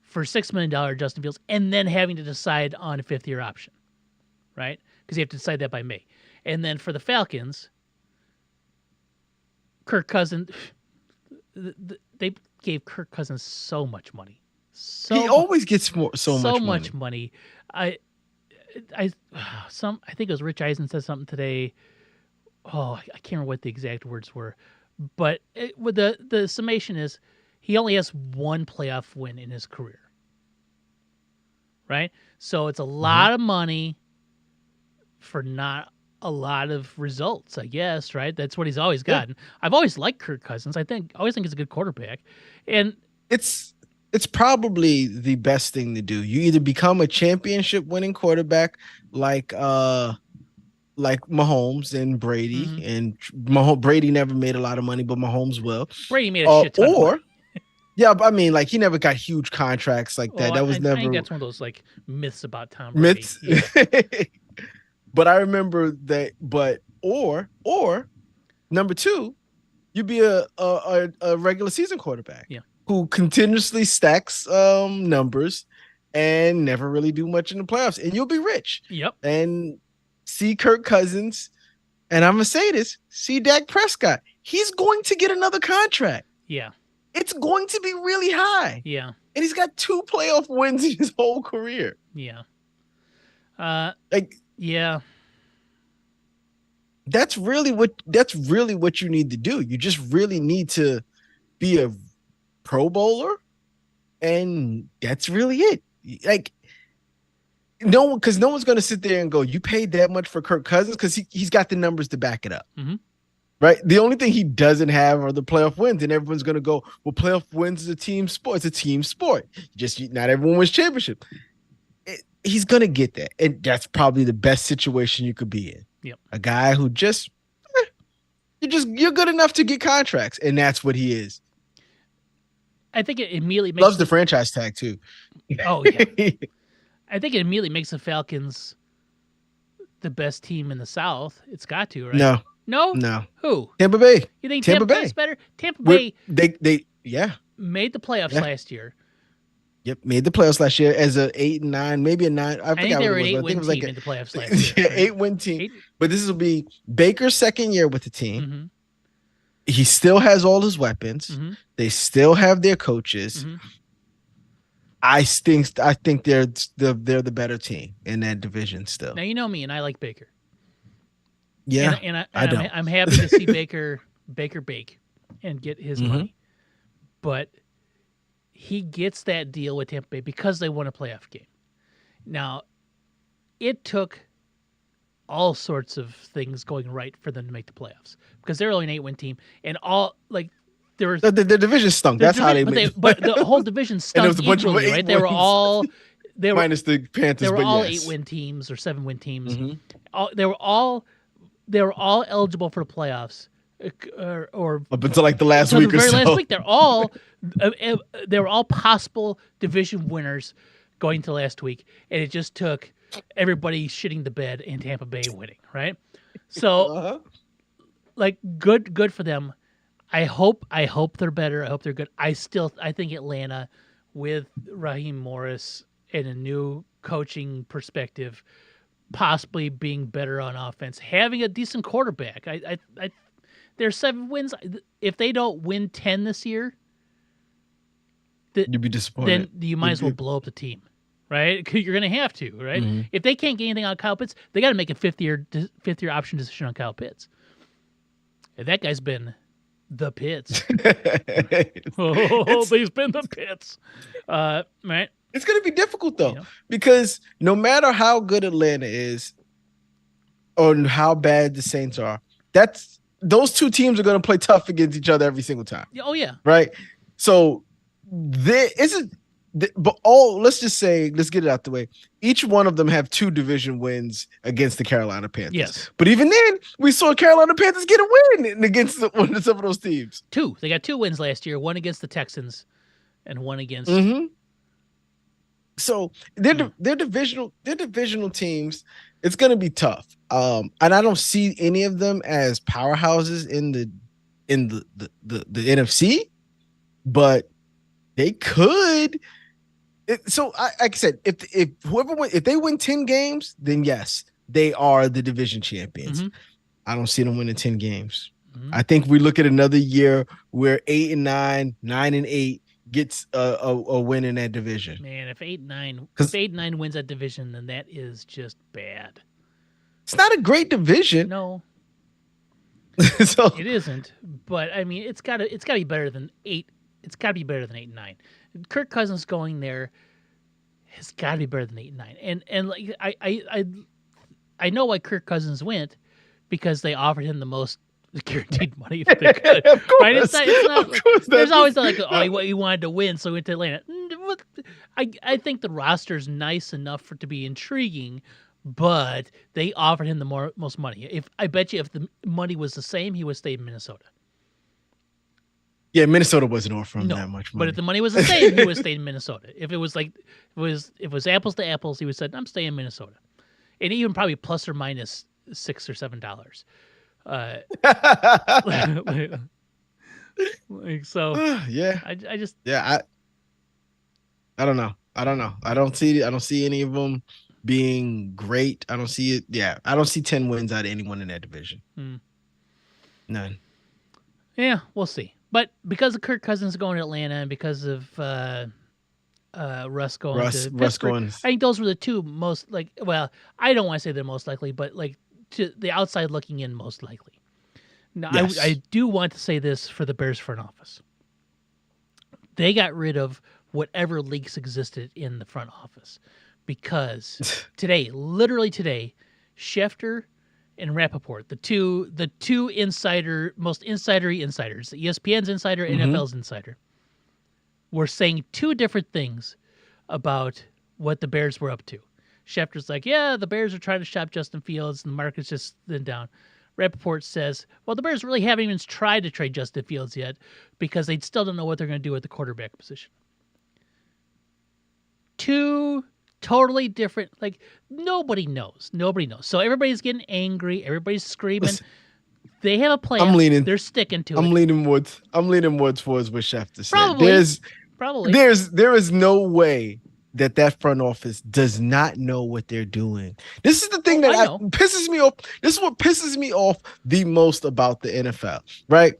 for $6 million Justin Fields and then having to decide on a 5th-year option, right? Because you have to decide that by May. And then for the Falcons, Kirk Cousins, they gave Kirk Cousins so much money, He always gets so so much much money. money. I I think it was Rich Eisen said something today. Oh, I can't remember what the exact words were, but with the summation is he only has one playoff win in his career, right? So it's a Hmm. lot of money for not a lot of results, I guess, right? That's what he's always Yeah. gotten. I've always liked Kirk Cousins. Always think he's a good quarterback, and It's it's probably the best thing to do. You either become a championship winning quarterback like like Mahomes and Brady, mhm. and Brady never made a lot of money, but Mahomes will. Brady made a shit ton of money. Or yeah, but I mean, like he never got huge contracts like Oh, that. That was I think never that's one of those like myths about Tom Brady. myths. Yeah. But I remember that. But or number 2, you'd be a regular season quarterback Yeah. who continuously stacks numbers and never really do much in the playoffs, and you'll be rich. Yep. And see Kirk Cousins, and I'm gonna say this: see Dak Prescott. He's going to get another contract. Yeah. It's going to be really high, Yeah. and he's got 2 playoff wins in his whole career. Yeah. Like Yeah. that's really what you need to do. You just really need to be a Pro Bowler, and that's really it. Like no one, because no one's going to sit there and go, "You paid that much for Kirk Cousins," because he's got the numbers to back it up. Mm-hmm. Right. The only thing he doesn't have are the playoff wins, and everyone's going to go, "Well, playoff wins is a team sport. It's a team sport. Just not everyone wins championship." He's going to get that, and that's probably the best situation you could be in. Yep. A guy who you're good enough to get contracts, and that's what he is. I think it immediately makes Loves the franchise tag too. Oh yeah. I think it immediately makes the Falcons the best team in the South. It's got to, right? No, No? no. Who? Tampa Bay. You think Tampa Tampa Bay. Bay's better? Tampa Bay They yeah. made the playoffs Yeah. last year. Yep, made the playoffs last year as a 8 and 9, maybe a 9. I I think forgot they what were it an was. But I think 8-win it was team like in the playoffs last year. yeah, Right? 8-win team. 8? But this will be Baker's second year with the team. Mm-hmm. He still has all his weapons. Mm-hmm. They still have their coaches. Mm-hmm. I think they're the better team in that division still. Now you know me, and I like Baker. Yeah, I don't. I'm happy to see Baker bake and get his money, but he gets that deal with Tampa Bay because they won a playoff game. Now, it took all sorts of things going right for them to make the playoffs because they're only an 8-win team, and all like there was The division stunk. That's how they made. but the whole division And there stunk was a bunch of equally, eight right? They were wins. all they were Minus the they Panthers, were but all yes. 8-win teams or 7-win teams. Mhm. They were all eligible for the playoffs, or Up until like the last until week the or very so. last week. They were all possible division winners going to last week, and it just took everybody shitting the bed and Tampa Bay winning, right? So Uh-huh. like good for them. I hope they're better. I hope they're good. I think Atlanta with Raheem Morris and a new coaching perspective, possibly being better on offense, having a decent quarterback. There's 7 wins. If they don't win 10 this year, You'd be disappointed. then you might as well blow up the team, right? 'Cause you're going to have to, right? Mhm. If they can't get anything out of Kyle Pitts, they got to make a fifth year option decision on Kyle Pitts. And that guy's been the Pitts. He's been the Pitts. Right? It's going to be difficult though, Yeah. because no matter how good Atlanta is or how bad the Saints are, those two teams are going to play tough against each other every single time, Oh yeah. right? So there isn't, but let's just say, let's get it out the way. Each one of them have 2 division wins against the Carolina Panthers. Yes. But even then, we saw Carolina Panthers get a win against some of those teams. 2. They got 2 wins last year. One against the Texans, and one against. Mm-hmm. So they're divisional teams. It's going to be tough. And I don't see any of them as powerhouses in the NFC, but they could. Like I said, if they win 10 games, then yes, they are the division champions. Mhm. I don't see them winning 10 games. Mhm. I think we look at another year where 8-9, 9-8 gets a win in that division. Man, if 8-9 wins that division, then that is just bad. It's not a great division. No, So it isn't. But I mean, it's gotta be better than 8. It's gotta be better than 8-9. Kirk Cousins going there has got to be better than 8-9. And like I know why Kirk Cousins went, because they offered him the most guaranteed money that they could. Of course. Right? It's not Of course, there's that's- always like, oh, he wanted to win, so he went to Atlanta. I think the roster's nice enough to be intriguing, but they offered him the most money. I bet you if the money was the same, he would stay in Minnesota. Yeah, Minnesota wasn't offering that much money. But if the money was the same, he would stay in Minnesota. If it was like if it was apples to apples, he would said, "I'm staying in Minnesota," and even probably plus or minus $6 or $7. Like, so, yeah, I just I don't know. I don't see any of them being great. I don't see it. Yeah, I don't see 10 wins out of anyone in that division. None. Yeah, we'll see. But because of Kirk Cousins going to Atlanta and because of Russ going to Pittsburgh, I think those were the 2 most well, I don't want to say they're most likely, but like to the outside looking in, most likely. Now, yes. I do want to say this for the Bears front office. They got rid of whatever leaks existed in the front office because literally today, Schefter and Rappaport, the two most insidery insiders, ESPN's insider, NFL's insider, were saying 2 different things about what the Bears were up to. Schefter's like, yeah, the Bears are trying to shop Justin Fields and the market's just then down. Rappaport says, well, the Bears really haven't even tried to trade Justin Fields yet because they still don't know what they're going to do at the quarterback position. 2 totally different, like nobody knows. So everybody's getting angry. Everybody's screaming. Listen, they have a plan. They're sticking to it. I'm leaning more towards what Schefter said. Probably. There is no way that front office does not know what they're doing. This is the thing that pisses me off. This is what pisses me off the most about the NFL, right?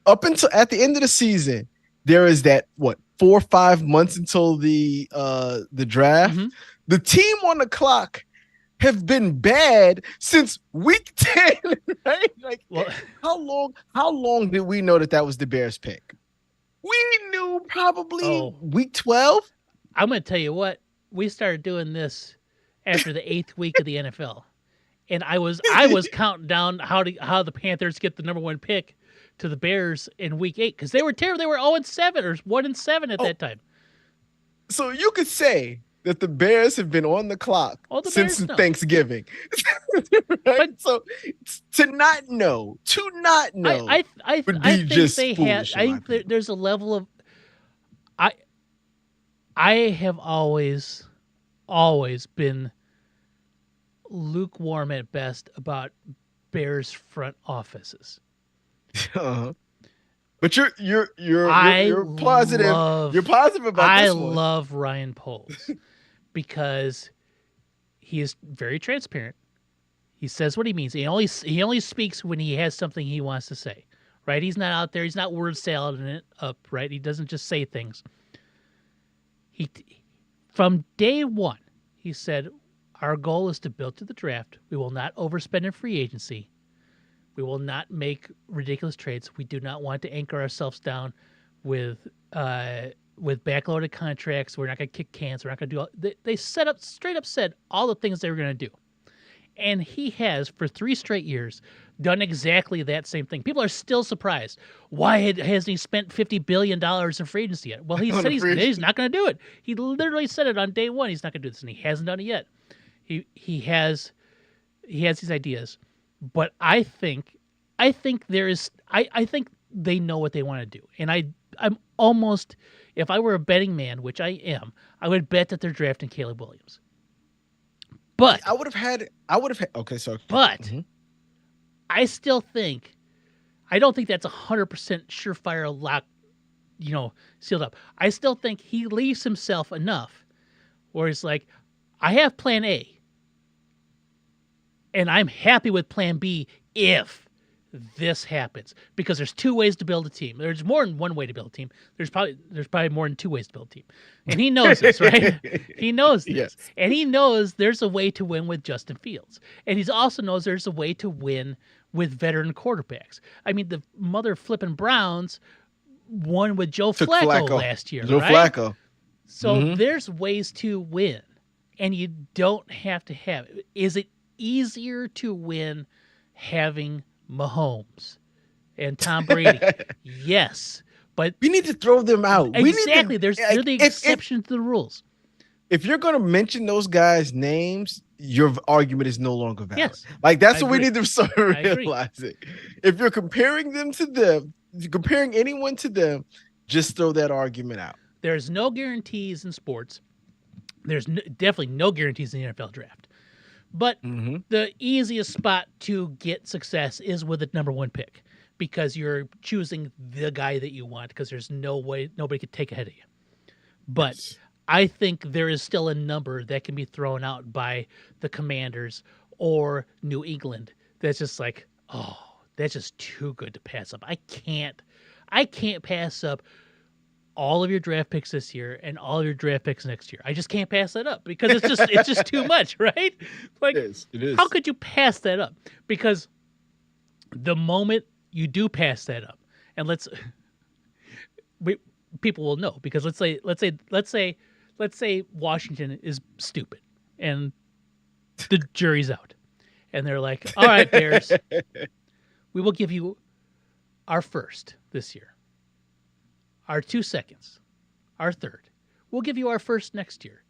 Up until at the end of the season, there is that 4 or 5 months until the draft. Mm-hmm. The team on the clock have been bad since week 10, right? Like, how long did we know that was the Bears pick? We knew probably week 12. I'm going to tell you what, we started doing this after the 8th week of the NFL. And I was counting down how the Panthers get the number 1 pick to the Bears in week 8 because they were terrible. They were 0-7 or 1-7 at that time. So you could say that the Bears have been on the clock since Thanksgiving. Right? But, so to not know, I think just they had. I think there's a level of I have always been lukewarm at best about Bears front offices. Uh-huh. But you're positive. You're positive about this one. I love Ryan Poles because he is very transparent. He says what he means. He only speaks when he has something he wants to say. Right? He's not out there. He's not word salading it up. Right? He doesn't just say things. From day one, he said, our goal is to build to the draft. We will not overspend in free agency. We will not make ridiculous trades. We do not want to anchor ourselves down with backloaded contracts. We're not going to kick cans. We're not going to do all. They straight up said all the things they were going to do. And he has, for 3 straight years, done exactly that same thing. People are still surprised. Why hasn't he spent $50 billion in free agency yet? Well, he said he's not going to do it. He literally said it on day 1. He's not going to do this, and he hasn't done it yet. He has these ideas, but I think they know what they want to do, and I'm almost, if I were a betting man, which I am, I would bet that they're drafting Caleb Williams. But I would have had. Okay, sorry. But I still think, I don't think that's 100% surefire lock, sealed up. I still think he leaves himself enough where he's like, I have plan A, and I'm happy with plan B if this happens, because there's 2 ways to build a team. There's more than 1 way to build a team. There's probably more than 2 ways to build a team. And he knows this, right? He knows this. Yes. And he knows there's a way to win with Justin Fields. And he also knows there's a way to win with veteran quarterbacks. I mean, the mother flipping Browns won with Joe Flacco last year, right? Flacco. So there's ways to win, and you don't have to have it. Is it easier to win having Mahomes and Tom Brady? Yes, but we need to throw them out. Exactly. They're the exception to the rules. If you're going to mention those guys' names, your argument is no longer valid. Yes, that's what we need to start realizing. If you're comparing them to them, comparing anyone to them, just throw that argument out. There's no guarantees in sports. There's definitely no guarantees in the NFL draft. But the easiest spot to get success is with the number 1 pick, because you're choosing the guy that you want, because there's no way nobody could take ahead of you. But I think there is still a number that can be thrown out by the Commanders or New England that's just like, oh, that's just too good to pass up. I can't pass up all of your draft picks this year and all of your draft picks next year. I just can't pass that up because it's just too much, right? Like, it is. How could you pass that up? Because the moment you do pass that up, and people will know, because let's say Washington is stupid and the jury's out, and they're like, all right, Bears, we will give you our first this year, our 2 seconds, our third. We'll give you our first next year,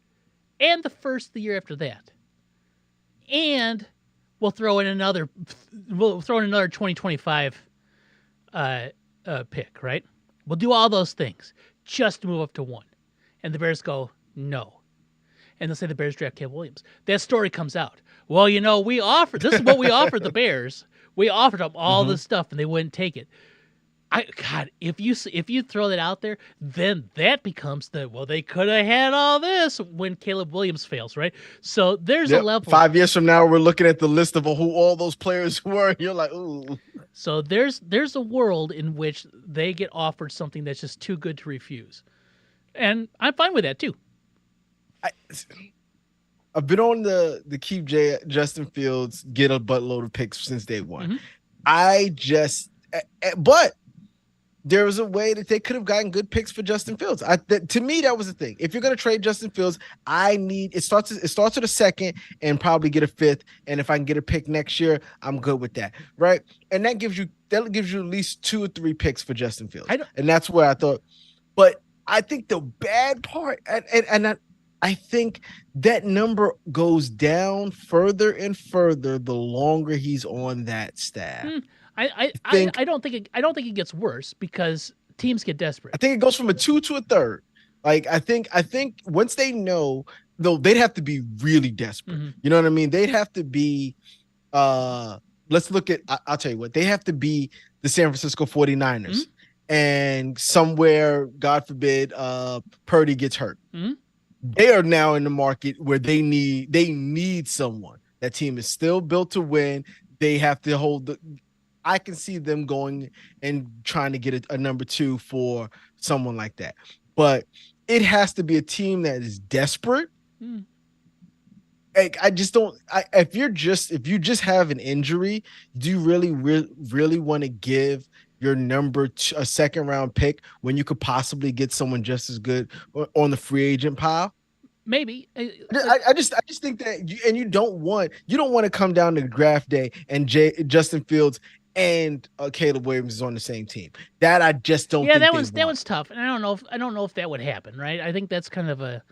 and the first the year after that, and we'll throw in another 2025 pick, right? We'll do all those things just to move up to 1. And the Bears go, no. And they'll say the Bears draft Caleb Williams. That story comes out. Well, this is what we offered the Bears. We offered them all this stuff, and they wouldn't take it. If you throw that out there, then that becomes they could have had all this when Caleb Williams fails, right? So there's a level. 5 years from now, we're looking at the list of who all those players were, and you're like, ooh. So there's a world in which they get offered something that's just too good to refuse, and I'm fine with that too. I've been on the keep Justin Fields get a buttload of picks since day 1. But there was a way that they could have gotten good picks for Justin Fields. To me, that was the thing. If you're going to trade Justin Fields, I need it starts with a second and probably get a fifth. And if I can get a pick next year, I'm good with that, right? And that gives you at least 2 or 3 picks for Justin Fields. And that's where I thought. But I think the bad part, I think that number goes down further and further the longer he's on that staff. I don't think it gets worse because teams get desperate. I think it goes from a 2 to a third. Like I think once they know, though, they'd have to be really desperate. Mm-hmm. You know what I mean? They'd have to be let's look at I'll tell you what, they have to be the San Francisco 49ers. Mm-hmm. And somewhere, God forbid, Purdy gets hurt. Mm-hmm. They are now in the market where they need someone. That team is still built to win. They have to hold I can see them going and trying to get a number 2 for someone like that. But it has to be a team that is desperate. Mm. Like, I just don't. If you just have an injury, do you really want to give your number a second round pick when you could possibly get someone just as good on the free agent pile? Maybe. I just think that you don't want to come down to draft day and Justin Fields and Caleb Williams is on the same team. That I just don't. Yeah, that one's tough, and I don't know if that would happen. Right? I think that's kind of a.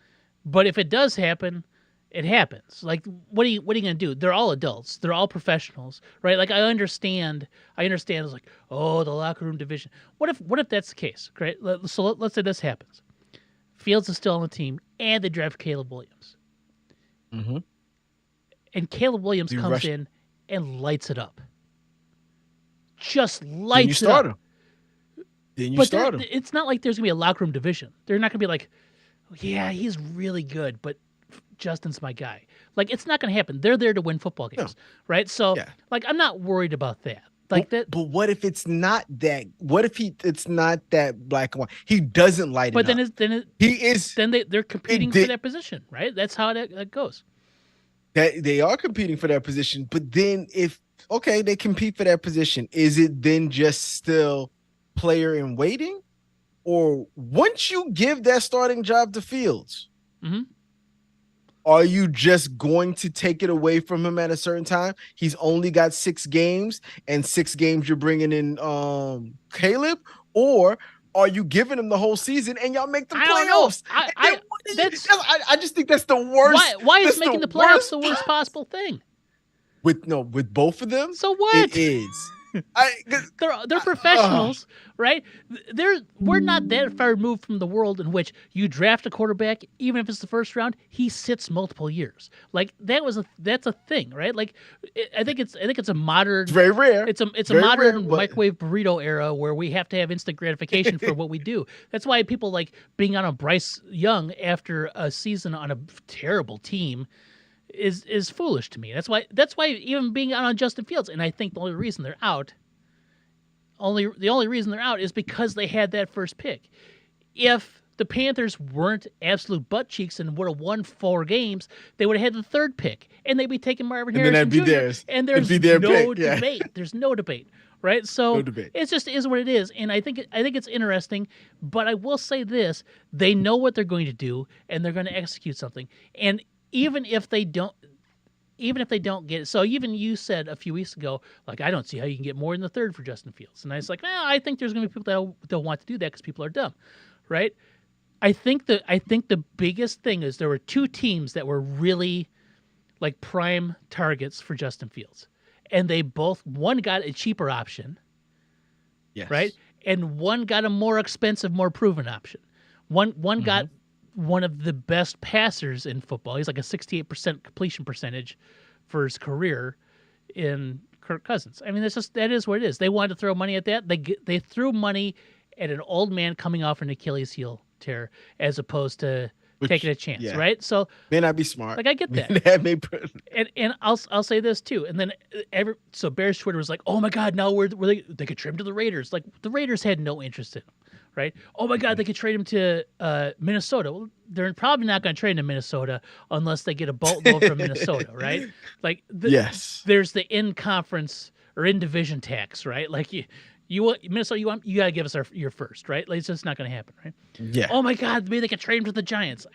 But if it does happen, it happens. Like, what are you going to do? They're all adults. They're all professionals, right? Like, I understand. It's like, oh, the locker room division. What if that's the case, right? So let's say this happens. Fields is still on the team, and they draft Caleb Williams. Mm-hmm. And Caleb Williams comes in and lights it up. Just lights it up. Then you start him. It's not like there's going to be a locker room division. They're not going to be like, yeah, he's really good, but Justin's my guy. Like, it's not going to happen. They're there to win football games, right? So, like, I'm not worried about that. Like that. But what if it's not that? What if it's not that black and white? He doesn't light it up. But they're competing for that position, right? That's how that goes. That they are competing for that position, but then they compete for that position, is it then just still player in waiting? Or once you give that starting job to Fields, mm-hmm. Are you just going to take it away from him at a certain time? He's only got 6 games, and 6 games you're bringing in Caleb, or are you giving him the whole season and y'all make the playoffs? I just think that's the worst. Why is making the playoffs the worst possible thing? With both of them? So what? It is. They're professionals, right? We're not that far removed from the world in which you draft a quarterback, even if it's the first round, he sits multiple years. Like that's a thing, right? Like I think it's a modern. It's very rare. It's a modern microwave burrito era where we have to have instant gratification for what we do. That's why people like being on a Bryce Young after a season on a terrible team is foolish to me. That's why even being out on Justin Fields, and I think the only reason they're out is because they had that first pick. If the Panthers weren't absolute butt cheeks and would have won 4 games, they would have had the 3rd pick, and they'd be taking Marvin Harrison Jr. Be theirs. And there's no debate. Yeah. There's no debate, right? So it just is what it is, and I think it's interesting. But I will say this: they know what they're going to do, and they're going to execute something. And even if they don't get it. So even you said a few weeks ago, like, I don't see how you can get more than the 3rd for Justin Fields. And I was like, I think there's going to be people that don't want to do that because people are dumb, right? I think the biggest thing is there were 2 teams that were really like prime targets for Justin Fields. And one got a cheaper option, yes, right? And one got a more expensive, more proven option. One mm-hmm. got one of the best passers in football. He's like a 68% completion percentage for his career in Kirk Cousins. I mean, that is what it is. They wanted to throw money at that. They threw money at an old man coming off an Achilles heel tear as opposed to taking a chance, right? So may not be smart. Like, I get that. And I'll say this too. And then so Bears Twitter was like, oh my God, now they could trade him to the Raiders. Like, the Raiders had no interest in him. Right? Oh my God, they could trade him to Minnesota. Well, they're probably not going to trade him to Minnesota unless they get a boatload from Minnesota, right? Like, yes, there's the in-conference or in-division tax, right? Like, Minnesota, you got to give us your first, right? Like, it's just not going to happen, right? Yeah. Oh my God, maybe they could trade him to the Giants.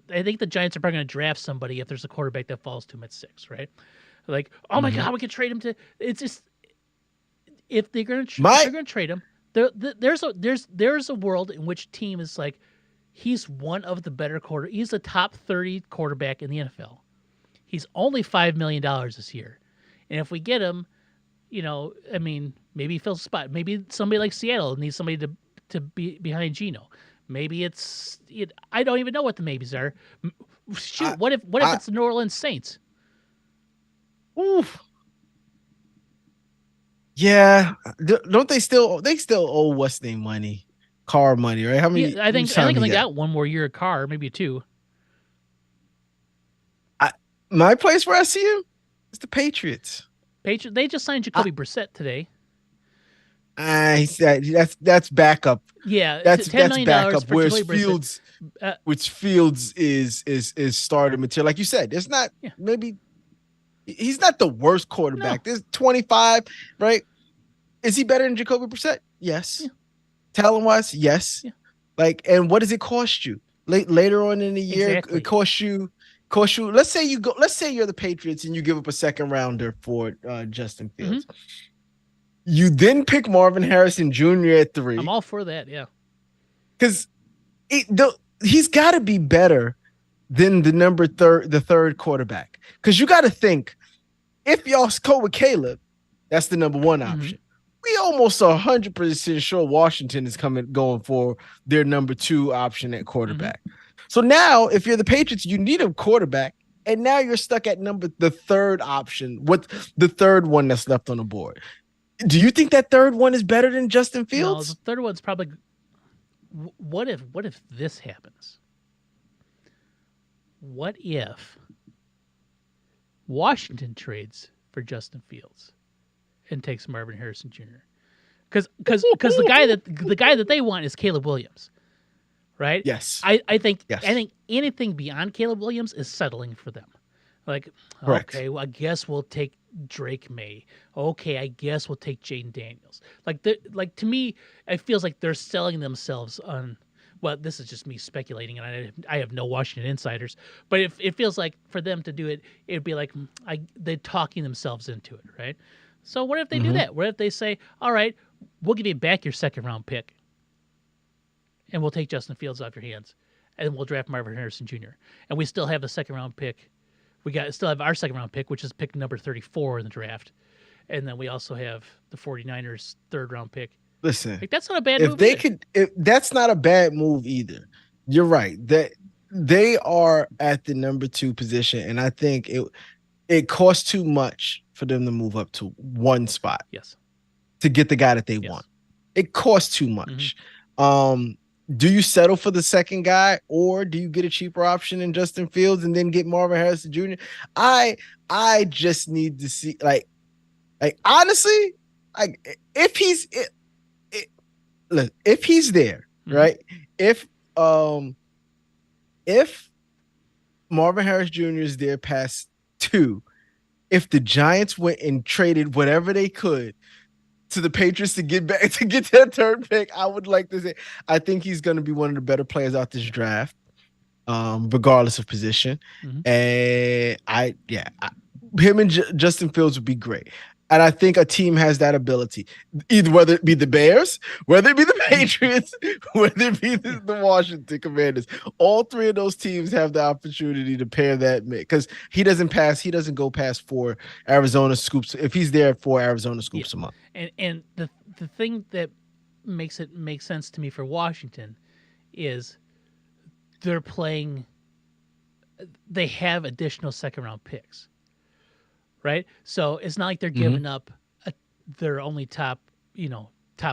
I think the Giants are probably going to draft somebody if there's a quarterback that falls to him at 6, right? Like, oh my Mhm. God, we could trade him to. It's just if they're going to My trade him, there's a world in which team is like, he's one of the better He's a top 30 quarterback in the NFL. He's only $5 million this year, and if we get him, I mean, maybe he fills a spot. Maybe somebody like Seattle needs somebody to be behind Geno. Maybe I don't even know what the maybes are. Shoot, I, what if I it's the New Orleans Saints? oof. Yeah. Don't they still owe what's name money? Car money, right? Yeah, I Each think time he they got got one more year of Carr, maybe two. I, my place where I see him is the Patriots. They just signed I, Jacoby Brissett today. I said that's backup. Yeah, $10 That's million backup. for Jacoby Brissett. Uh, Which Fields is starter material. Like you said, there's not yeah, maybe he's not the worst no, quarterback. There's 25, right? Is he better than Jacoby Brissett? Yes. yeah, Talent wise, yes. yeah, Like, and what does it cost you? Later on in the year, it exactly. cost you. Let's say you go. Let's say you're the Patriots and you give up a second rounder for Justin Hmm. Fields. You then pick Marvin Harrison Jr. at I'm 3 all for that. Yeah, because he's got to be better than the third quarterback. Because you got to think if y'all go with Caleb, that's the number one hmm option. We almost 100% sure Washington is going for their number 2 option at hmm quarterback. So now, if you're the Patriots, you need a quarterback, and now you're stuck at the third option. What the third one that's left on the board? Do you think that third one is better than Justin No, the Fields? third one's probably. What if this happens? What if Washington trades for Justin Fields and takes Marvin Harrison Jr.? Because the guy that they want is Caleb Williams, right? Yes. I Yes. think anything beyond Caleb Williams is settling for them. Like, Correct. okay, well, I guess we'll take Drake May. Okay, I guess we'll take Jaden Daniels. Like to me, it feels like they're selling themselves on. Well, this is just me speculating, and I have no Washington insiders, but it feels like for them to do it, it'd be like they're talking themselves into it, right? So what if they do Mm-hmm. that? What if they say, all right, we'll give you back your second round pick, and we'll take Justin Fields off your hands, and we'll draft Marvin Harrison Jr. and we still have the second round pick. Still have our second round pick, which is pick number 34 in the draft. And then we also have the 49ers third round pick. Listen, Like, that's not a bad if move they either. could, if that's not a bad move either. You're right that they are at the number 2 position, and I think it costs too much for them to move up to one spot Yes. to get the guy that they Yes. want. It costs too much. Do you settle for the second guy, or do you get a cheaper option in Justin Fields and then get Marvin Harrison Jr.? I just need to see like honestly, like if he's there, Mhm. right? If um if Marvin Harris Jr. is there past 2, if the Giants went and traded whatever they could to the Patriots to get back to get that third pick, I would like to say I think he's going to be one of the better players out this draft, regardless of position. Mhm. And him and Justin Fields would be great. And I think a team has that ability, either whether it be the Bears, whether it be the Patriots, whether it be the Washington Commanders. All 3 of those teams have the opportunity to pair that mix because he doesn't go past 4 Arizona scoops. If he's there at 4, Arizona Yeah. scoops him up. And the thing that makes it make sense to me for Washington is they're playing. They have additional second round picks, right? So it's not like they're giving up their only top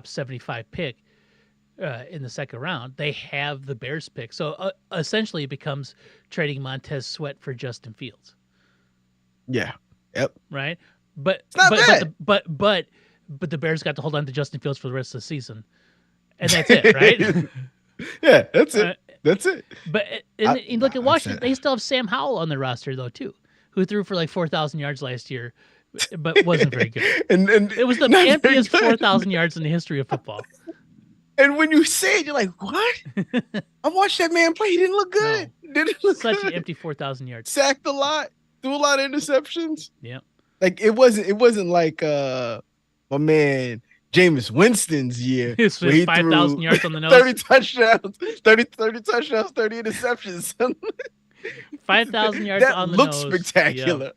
75 pick in the second round. They have the Bears pick, so essentially it becomes trading Montez Sweat for Justin Fields, Yeah. Yep. right? But It's not but bad. but the Bears got to hold on to Justin Fields for the rest of the season, and that's it, right? Yeah, that's Uh, it. That's it. But and look at Washington; they still have Sam Howell on their roster though too, who threw for like 4,000 yards last year but wasn't very good. and It was the not very emptiest good. 4,000 yards in the history of football. And when you say it, you're like, what? I watched that man play. He didn't look good. No, Didn't look such an good. empty 4,000 yards. Sacked a lot, threw a lot of interceptions. Yeah, Like it wasn't like my man Jameis Winston's year it's where he 5,000 threw yards on the 30 nose. touchdowns, 30 touchdowns, 30 interceptions. 5,000 yards That on the looks nose. spectacular. Yep.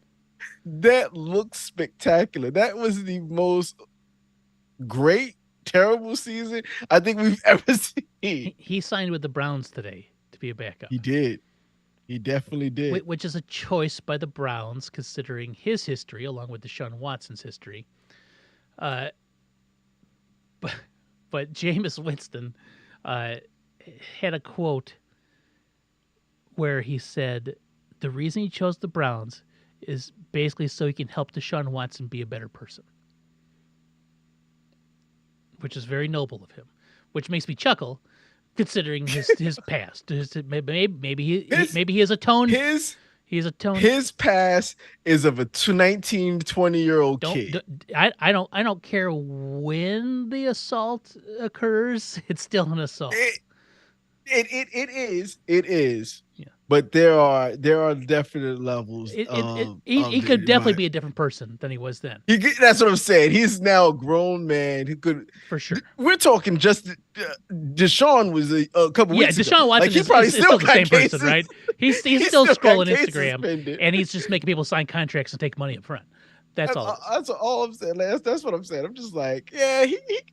That looks spectacular. That was the most great, terrible season I think we've ever seen. He signed with the Browns today to be a backup. He did. He definitely did. Which is a choice by the Browns, considering his history, along with Deshaun Watson's history. But Jameis Winston had a quote where he said, the reason he chose the Browns is basically so he can help Deshaun Watson be a better person. Which is very noble of him. Which makes me chuckle, considering his past. Maybe he has atoned. He's atoned. His past is of a 19, 20-year-old kid. I don't care when the assault occurs. It's still an assault. It is. Yeah. But there are definite levels. He could definitely be a different person than he was then. That's what I'm saying. He's now a grown man who could, for sure. We're talking just Deshaun was a couple weeks ago. Yeah, Deshaun Watson is still the same person, right? He's still scrolling Instagram, and he's just making people sign contracts and take money up front. That's all. That's all I'm saying. That's what I'm saying. I'm just like, yeah,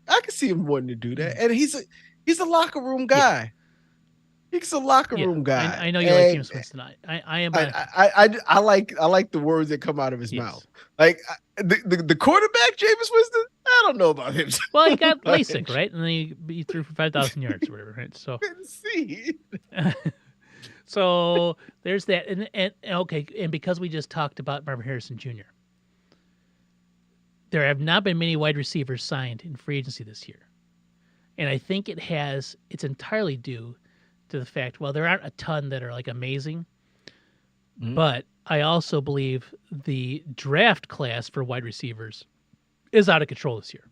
I can see him wanting to do that, and he's a locker room guy. Yeah. He's a locker room guy. I know you like Jameis Winston. I am. I like the words that come out of his mouth. Like the quarterback, Jameis Winston. I don't know about him. Well, he got LASIK, right? And then he threw for 5,000 yards or whatever, right? So. Couldn't see. So there's that, and okay, and because we just talked about Marvin Harrison Jr., there have not been many wide receivers signed in free agency this year, and I think it's entirely due to the fact, well, there aren't a ton that are like amazing, but I also believe the draft class for wide receivers is out of control this year.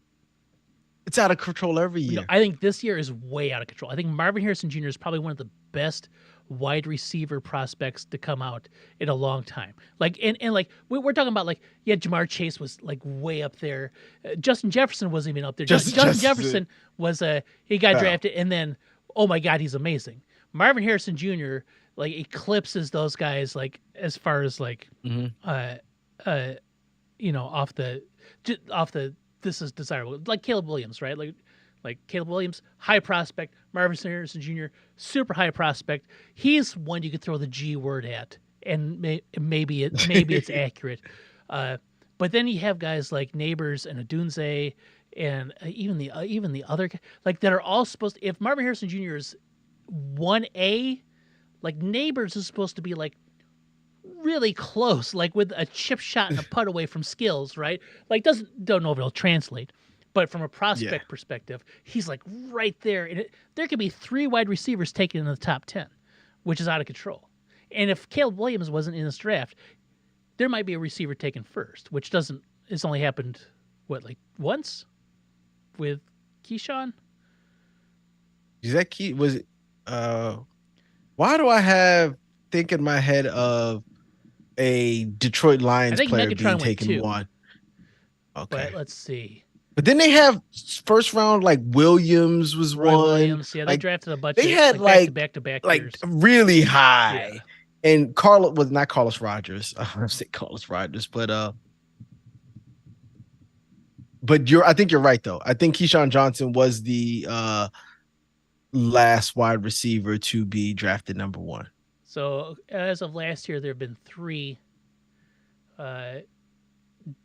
It's out of control every year. I think this year is way out of control. I think Marvin Harrison Jr. is probably one of the best wide receiver prospects to come out in a long time. Like, and like we're talking about, like, yeah, Jamar Chase was like way up there. Justin Jefferson wasn't even up there. Justin Jefferson was he got drafted, and then, oh my God, he's amazing. Marvin Harrison Jr. like eclipses those guys, like, as far as like off the this is desirable, like Caleb Williams, right? Like Caleb Williams, high prospect. Marvin Harrison Jr., super high prospect. He's one you could throw the G word at, and maybe it's accurate. But then you have guys like Neighbors and Odunze, and even the other, like, that are all supposed to, if Marvin Harrison Jr. is 1A, like, Neighbors is supposed to be like really close, like with a chip shot and a putt away from skills, right? Like, don't know if it'll translate, but from a prospect perspective, he's like right there. And there could be 3 wide receivers taken in the top 10, which is out of control. And if Caleb Williams wasn't in this draft, there might be a receiver taken first, which it's only happened, like once with Keyshawn? Is that key? Was it? Why do I think in my head of a Detroit Lions player being taken one? Okay, but let's see. But then they have first round, like Williams was Roy one. Williams, yeah, they drafted a bunch. They had back-to-back like years. really high, and Carlos was not Carlos Rogers. I don't say Carlos Rogers, but I think you're right though. I think Keyshawn Johnson was the last wide receiver to be drafted number 1. So as of last year, there have been 3.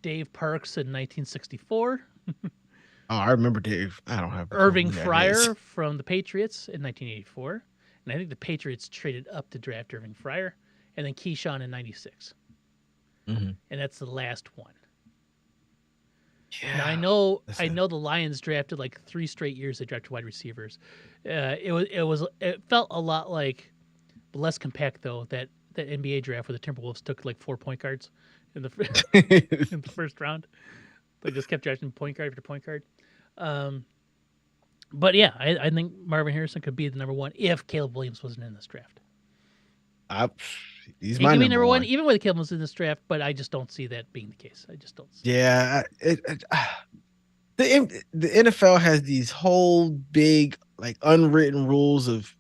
Dave Parks in 1964. Oh, I remember Dave. I don't have Irving Fryer from the Patriots in 1984, and I think the Patriots traded up to draft Irving Fryer, and then Keyshawn in 96, and that's the last one. Yeah, now, I know the Lions drafted like 3 straight years. They drafted wide receivers. It felt a lot like, less compact though, that NBA draft where the Timberwolves took like 4 point guards in the in the first round. They just kept drafting point guard after point guard. Um, but yeah, I think Marvin Harrison could be the number one if Caleb Williams wasn't in this draft. I, he's He my could be number number one one. even with Caleb Williams in this draft, but I just don't see that being the case. I just don't see Yeah, the NFL has these whole big like unwritten rules of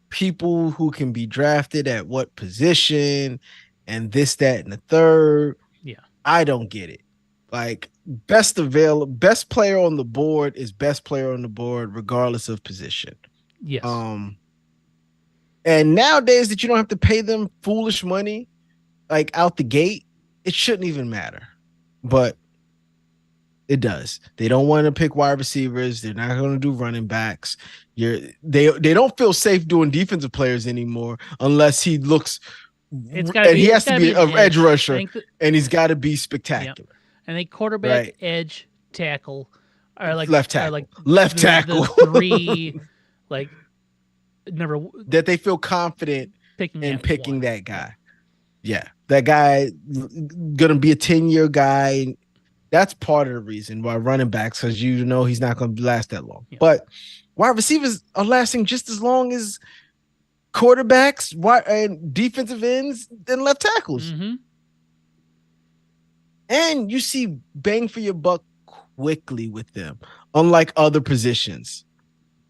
people who can be drafted at what position and this, that, and the third. Yeah. I don't get it. Like best player on the board is best player on the board, regardless of position. Yes. And nowadays that you don't have to pay them foolish money, like out the gate, it shouldn't even matter. But it does. They don't want to pick wide receivers. They're not going to do running backs. They don't feel safe doing defensive players anymore unless he looks. He has to be an edge rusher, and he's got to be spectacular. Yep. I think quarterback, edge, tackle are like left tackle, the three like number that they feel confident picking that guy. Yeah, that guy gonna be a 10-year guy. That's part of the reason why running backs, because he's not going to last that long. Yeah. But wide receivers are lasting just as long as quarterbacks, and defensive ends, and left tackles. Mm-hmm. And you see bang for your buck quickly with them, unlike other positions,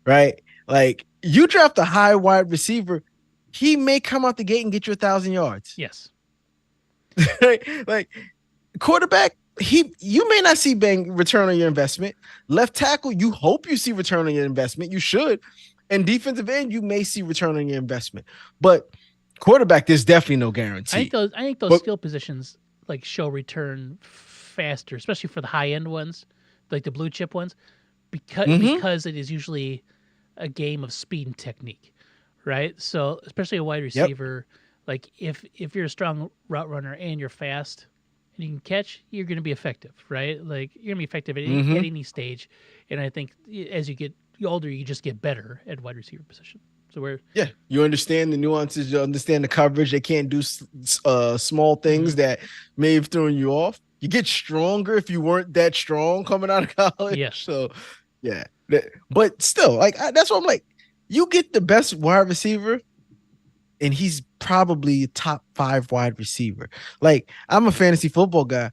right? Like you draft a high wide receiver, he may come out the gate and get you 1,000 yards. Yes. Like quarterback, you may not see bang return on your investment. Left tackle, you hope you see return on your investment. You should. And defensive end, you may see return on your investment. But quarterback, there's definitely no guarantee. I think those skill positions like show return faster, especially for the high end ones, like the blue chip ones, because it is usually a game of speed and technique, right? So especially a wide receiver, like if you're a strong route runner and you're fast and you can catch, you're going to be effective, right? Like you're going to be effective at any stage. And I think as you get older, you just get better at wide receiver position. So you understand the nuances, you understand the coverage. They can't do small things that may have thrown you off. You get stronger if you weren't that strong coming out of college. Yes. So yeah, but still, like that's what I'm like. You get the best wide receiver, and he's probably a top 5 wide receiver. Like I'm a fantasy football guy.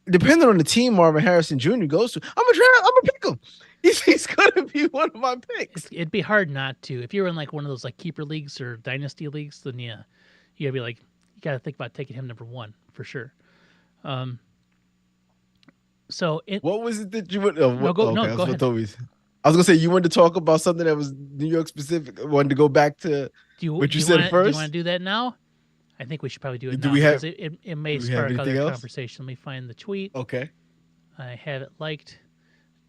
Depending on the team Marvin Harrison Jr. goes to, I'm gonna pick him. He's gonna be one of my picks. It'd be hard not to. If you're in like one of those like keeper leagues or dynasty leagues, then you gotta be like, you gotta think about taking him number 1 for sure. What was it that you would? Go ahead. I was gonna say you wanted to talk about something that was New York specific. I wanted to go back to what you said first. Do you want to do that now? I think we should probably do it now because it may spark other conversation. Let me find the tweet. Okay. I have it liked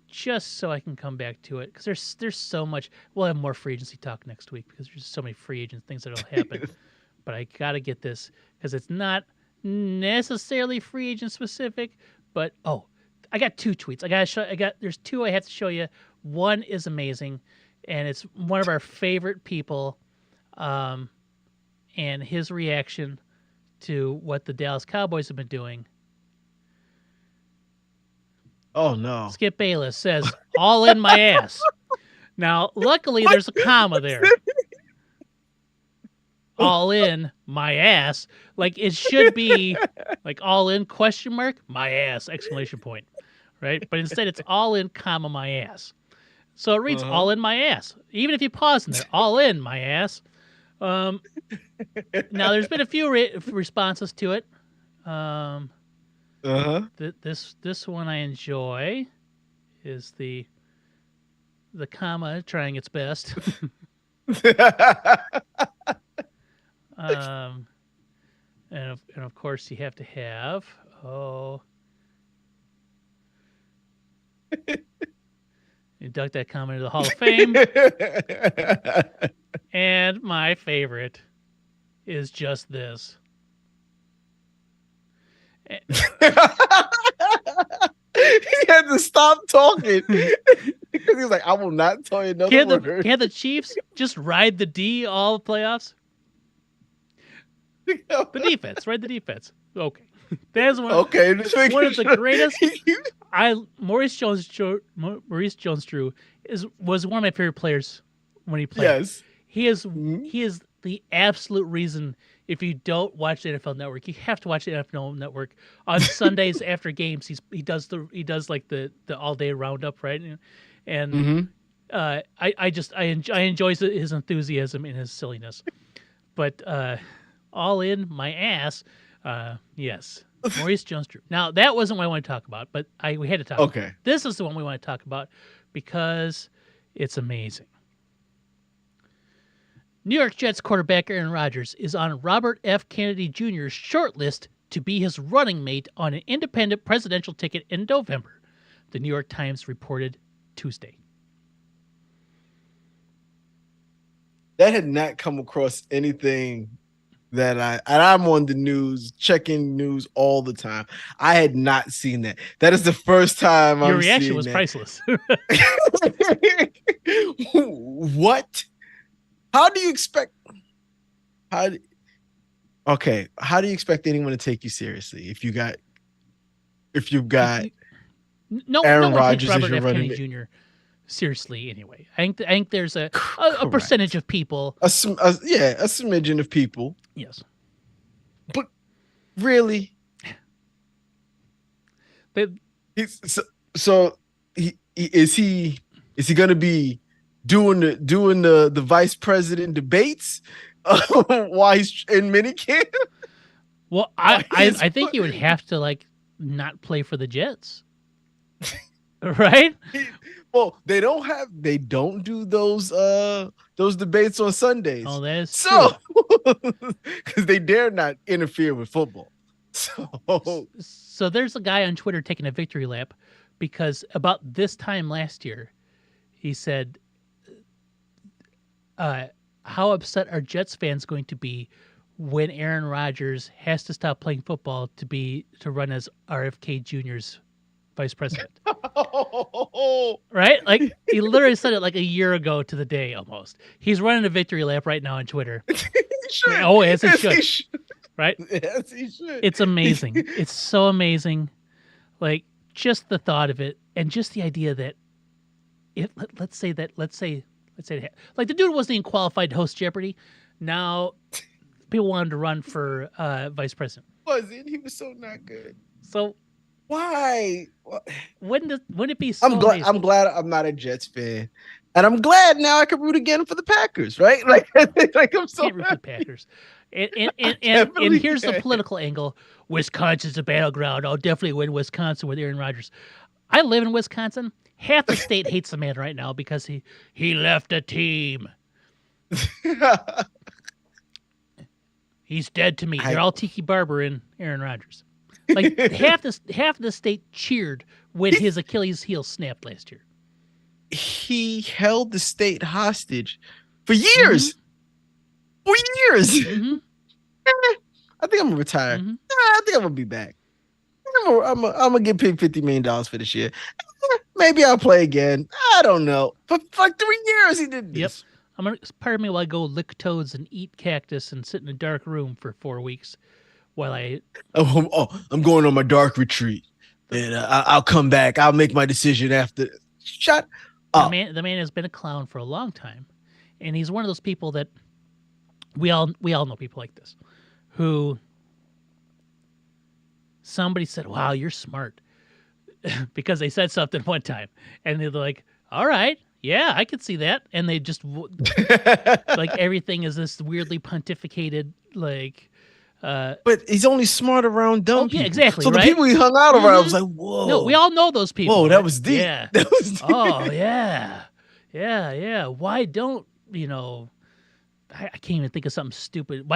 just so I can come back to it because there's so much. We'll have more free agency talk next week because there's so many free agent things that'll happen. But I got to get this because it's not necessarily free agent specific. But I got 2 tweets. There's 2 I have to show you. One is amazing, and it's one of our favorite people. And his reaction to what the Dallas Cowboys have been doing. Oh, no. Skip Bayless says, all in my ass. Now, luckily, there's a comma there. All in my ass. Like, it should be, like, all in, question mark, my ass, exclamation point. Right? But instead, it's all in, comma, my ass. So it reads, all in my ass. Even if you pause in there, all in my ass. Now there's been a few responses to it. This one I enjoy is the comma trying its best. And of course you have to have induct that comma into the Hall of Fame. And my favorite is just this. He had to stop talking because he was like, I will not tell you another word. Can the Chiefs just ride the D all playoffs? The defense, ride the defense. Okay. That is Okay, just one making of the sure. greatest. Maurice Jones-Drew was one of my favorite players when he played. Yes. Mhm. He is the absolute reason. If you don't watch the NFL Network, you have to watch the NFL Network on Sundays after games. He does like the all day roundup, right? And Mhm. I enjoy his enthusiasm and his silliness. But all in my ass, yes, Maurice Jones-Drew. Now that wasn't what I want to talk about, but we had to talk about Okay. it. This is the one we want to talk about because it's amazing. New York Jets quarterback Aaron Rodgers is on Robert F. Kennedy Jr.'s short list to be his running mate on an independent presidential ticket in November, the New York Times reported Tuesday. That had not come across anything I'm on the news, checking news all the time. I had not seen that. That is the first time Your I'm reaction seeing was that. priceless. What? How do you expect? How? Okay, how do you expect anyone to take you seriously if you've got No Aaron one takes Rodgers as Robert your F. running Kennedy mate? Jr. seriously anyway. I think there's a percentage Correct. of people. Yeah, a smidgen of people, Yes. but really, But he's so is he going to be doing the vice president debates while he's in minicamp? well, While he's I think he would have to like not play for the Jets. Right? well, they don't do those debates on Sundays. Oh, that is true. So because they dare not interfere with football. So So there's a guy on Twitter taking a victory lap because about this time last year, he said, "How upset are Jets fans going to be when Aaron Rodgers has to stop playing football to run as RFK Jr.'s vice president?" Right? Like he literally said it like a year ago to the day almost. He's running a victory lap right now on Twitter. he should. Oh, as he Yes, should. Right? Yes, he should. It's amazing. It's so amazing. Like just the thought of it and just the idea that let's say like the dude wasn't even qualified to host Jeopardy. Now people wanted to run for vice president. Wasn't he was so not good. So Why? wouldn't it be so amazing? I'm glad I'm not a Jets fan. And I'm glad now I can root again for the Packers, right? Like I'm so Can't root for the Packers. And definitely here's the can. political angle. Wisconsin's a battleground. I'll definitely win Wisconsin with Aaron Rodgers. I live in Wisconsin. Half the state hates the man right now because he left a team. He's dead to me. They're all Tiki Barber and Aaron Rodgers. Like half the state cheered when his Achilles heel snapped last year. He held the state hostage for years. For years. Mm-hmm. I think I'm gonna retire. Mm-hmm. I think I'm gonna be back. I'm gonna get paid $50 million for this year. Maybe I'll play again. I don't know. But for like 3 years he did this. Yep. Pardon me while I go lick toads and eat cactus and sit in a dark room for 4 weeks while I. I'm going on my dark retreat, and I'll come back. I'll make my decision after. Shut up. The man has been a clown for a long time, and he's one of those people that we all know people like this, who somebody said, "Wow, you're smart," because they said something one time, and they're like, "All right, yeah, I could see that," and they just like everything is this weirdly pontificated like. But he's only smart around dumb people. Yeah, exactly. So right? the people he hung out around, I was like, whoa. No, we all know those people. Whoa, right? that was deep. Yeah. That was deep. Oh, yeah. Why don't I can't even think of something stupid.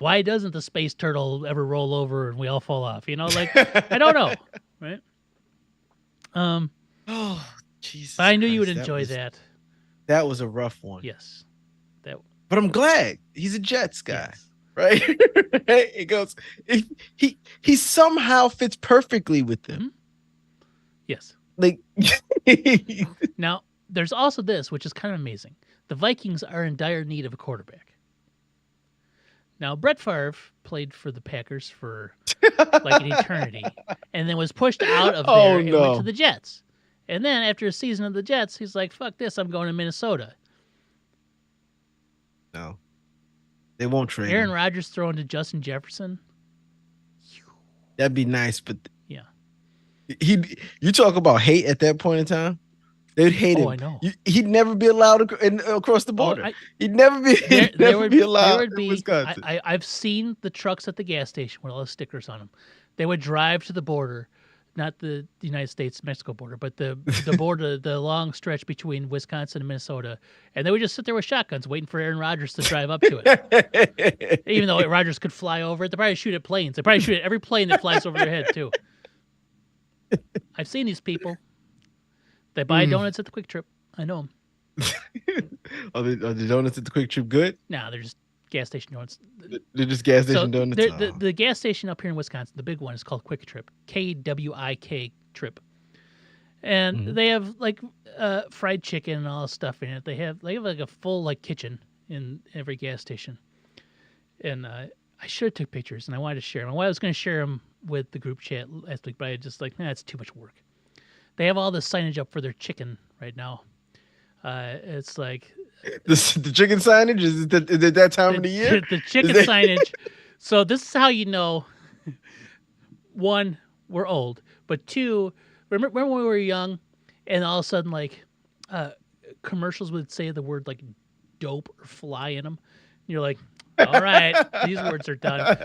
Why doesn't the space turtle ever roll over and we all fall off? Like I don't know, right? Oh, Jesus. But I knew you would Christ, enjoy that. That was a rough one. Yes. But I'm glad he's a Jets guy, Yes. right? It goes. He somehow fits perfectly with them. Mm-hmm. Yes. Like Now, there's also this, which is kind of amazing. The Vikings are in dire need of a quarterback. Now, Brett Favre played for the Packers for like an eternity, and then was pushed out of there Oh and went to no, the Jets. And then after a season of the Jets, he's like, "Fuck this! I'm going to Minnesota." no, they won't trade Aaron him. Rodgers throwing to Justin Jefferson. That'd be nice, but Yeah. you talk about hate at that point in time. They'd hate Oh, I him. know. He'd never be allowed across the Oh, border. He'd never be. there He'd never be there allowed would in be. Wisconsin. I've seen the trucks at the gas station with all the stickers on them. They would drive to the border, not the United States Mexico border, but the border, the long stretch between Wisconsin and Minnesota, and they would just sit there with shotguns waiting for Aaron Rodgers to drive up to it. Even though Rodgers could fly over it, they probably shoot at planes. They probably shoot at every plane that flies over their head too. I've seen these people. They buy donuts at the Quick Trip. I know them. Are the donuts at the Quick Trip good? Nah, they're just gas station donuts. They're just gas So station donuts. the gas station up here in Wisconsin, the big one, is called Quick Trip, KWIK Trip, and they have like fried chicken and all this stuff in it. They have like a full like kitchen in every gas station, and I should have took pictures and I wanted to share them. I was going to share them with the group chat last week, but I just like, it's too much work. They have all the signage up for their chicken right now. It's like the chicken signage is it that time of the year? the chicken signage. So this is how you know. One, we're old, but two, remember when we were young, and all of a sudden like commercials would say the word like dope or fly in them. And you're like, all right, these words are done.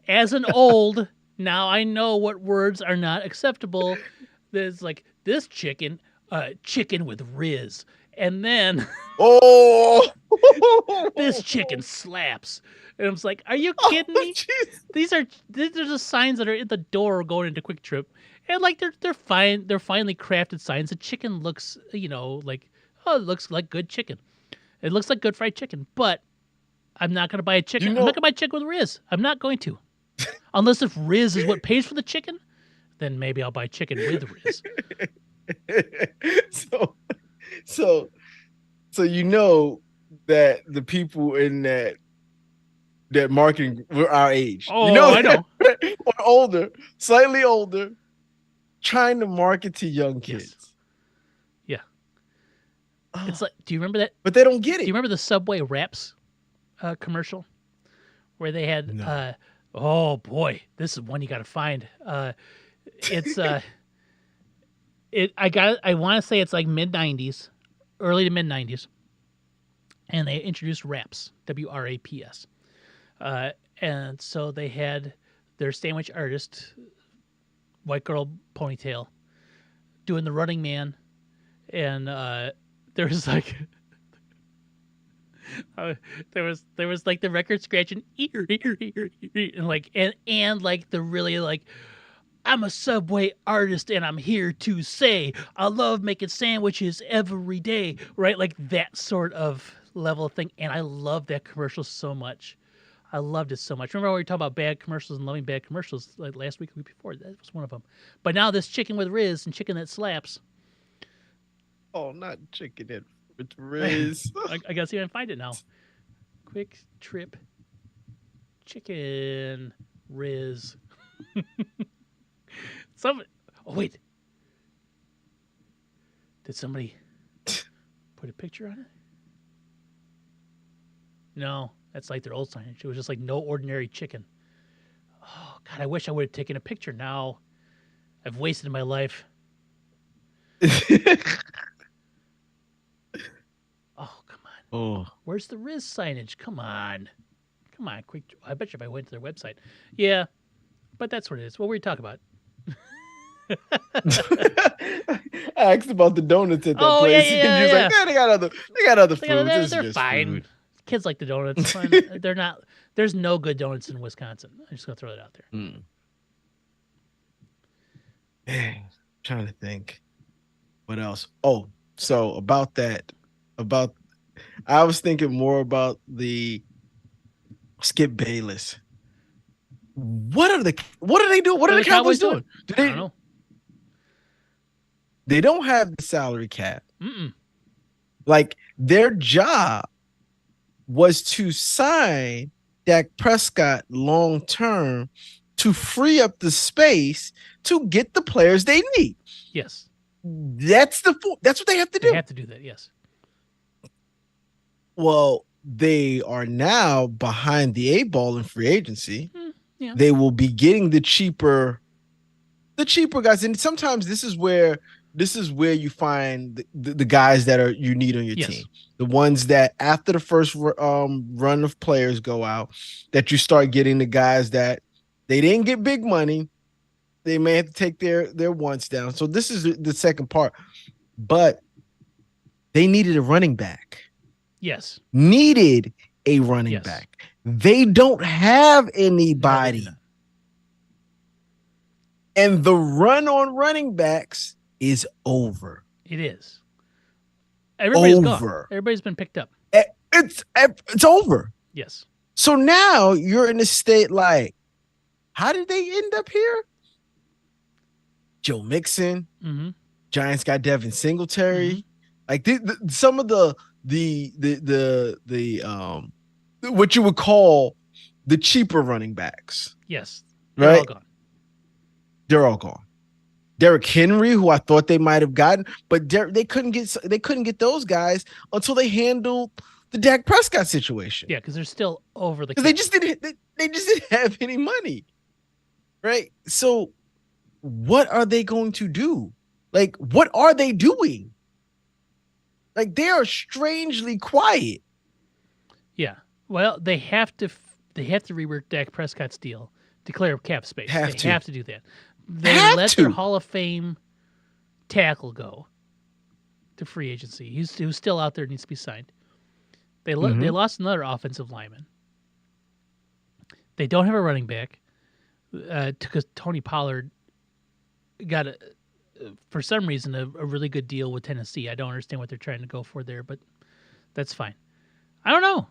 As an old, now I know what words are not acceptable. There's like this chicken, chicken with Riz. And then Oh, this chicken slaps. And I was like, are you kidding me? Jeez. These are the signs that are at the door going into Quick Trip. And like they're fine, they're finely crafted signs. The chicken looks, like, oh, it looks like good chicken. It looks like good fried chicken. But I'm not gonna buy a chicken. I'm not gonna buy chicken with Riz. I'm not going to. Unless if Riz is what pays for the chicken, then maybe I'll buy chicken with Riz. So you know that the people in that marketing were our age. Oh, you know, I know. Or older, slightly older, trying to market to young kids. Yes. Yeah. It's like, do you remember that? But they don't get it. Do you remember the Subway Wraps commercial where they had? No. Oh boy, this is one you got to find. It's I want to say it's like mid '90s, early to mid '90s, and they introduced Wraps, WRAPS, and so they had their sandwich artist, white girl ponytail, doing the Running Man, and there was like. There was like the record scratching and like and like the really like, I'm a Subway artist and I'm here to say I love making sandwiches every day, right? Like that sort of level of thing. And I love that commercial so much. I loved it so much. Remember when we were talking about bad commercials and loving bad commercials like last week or week before? That was one of them. But now this chicken with Riz and chicken that slaps. Oh, not chicken with Riz. I gotta see if I can find it now. Quick Trip chicken Riz. Oh wait, did somebody put a picture on it? No, that's like their old signage. It was just like no ordinary chicken. Oh God, I wish I would have taken a picture. Now I've wasted my life. Oh, come on. Oh, Where's the Riz signage? Come on, quick. I bet you if I went to their website. Yeah, but that's what it is. What were you talking about? I asked about the donuts at that place. Yeah, and you was like, they got other foods. This They're is just fine. food. Kids like the donuts. They're not. There's no good donuts in Wisconsin. I'm just gonna throw that out there. Man, trying to think. What else? Oh, so about that. I was thinking more about the Skip Bayless. What are they doing? What are the Cowboys doing? I don't know. They don't have the salary cap. Mm-mm. Like their job was to sign Dak Prescott long term to free up the space to get the players they need. Yes. That's what they have to do. They have to do that. Yes. Well, they are now behind the eight ball in free agency. Yeah. They will be getting the cheaper guys, and sometimes this is where you find the guys that are you need on your team. The ones that after the first run of players go out, that you start getting the guys that they didn't get big money. They may have to take their wants down. So this is the second part. But they needed a running back. Yes. Needed a running back. They don't have anybody. No, and the run on running backs is over. It is. Everybody's gone. Everybody's been picked up. It's over. Yes. So now you're in a state like, how did they end up here? Joe Mixon. Mm-hmm. Giants got Devin Singletary. Mm-hmm. Like some of the what you would call the cheaper running backs. Yes. They're all gone. They're all gone. Derrick Henry, who I thought they might have gotten, but they couldn't get those guys until they handled the Dak Prescott situation. Yeah, because they're still over the. They just didn't have any money, right? So, what are they going to do? Like, what are they doing? Like, they are strangely quiet. Yeah. Well, they have to rework Dak Prescott's deal, declare cap space. They have to do that. They let their Hall of Fame tackle go to free agency. Who's still out there, needs to be signed. They lost another offensive lineman. They don't have a running back because Tony Pollard got for some reason a really good deal with Tennessee. I don't understand what they're trying to go for there, but that's fine. I don't know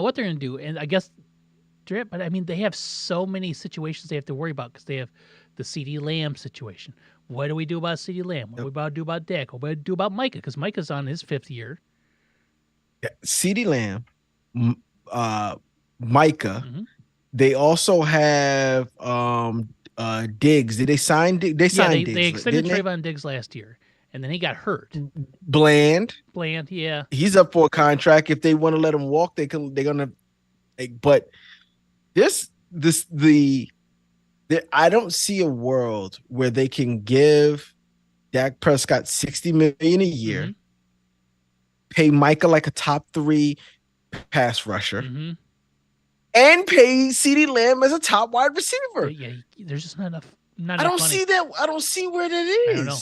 what they're going to do, and I guess. But I mean, they have so many situations they have to worry about because they have the CeeDee Lamb situation. What do we do about CeeDee Lamb? What do we about do about Dak? What do we do about Micah? Because Micah's on his 5th year. Yeah, CeeDee Lamb, Micah. Mm-hmm. They also have Diggs. Did they sign Diggs? They signed Diggs. They extended Trayvon Diggs last year, and then he got hurt. Bland, yeah. He's up for a contract. If they want to let him walk, they're gonna. But I don't see a world where they can give Dak Prescott $60 million a year, mm-hmm. pay Micah like a top 3 pass rusher, mm-hmm. and pay CeeDee Lamb as a top wide receiver. Yeah, there's just not enough. I don't see that. I don't see where that is. I don't know.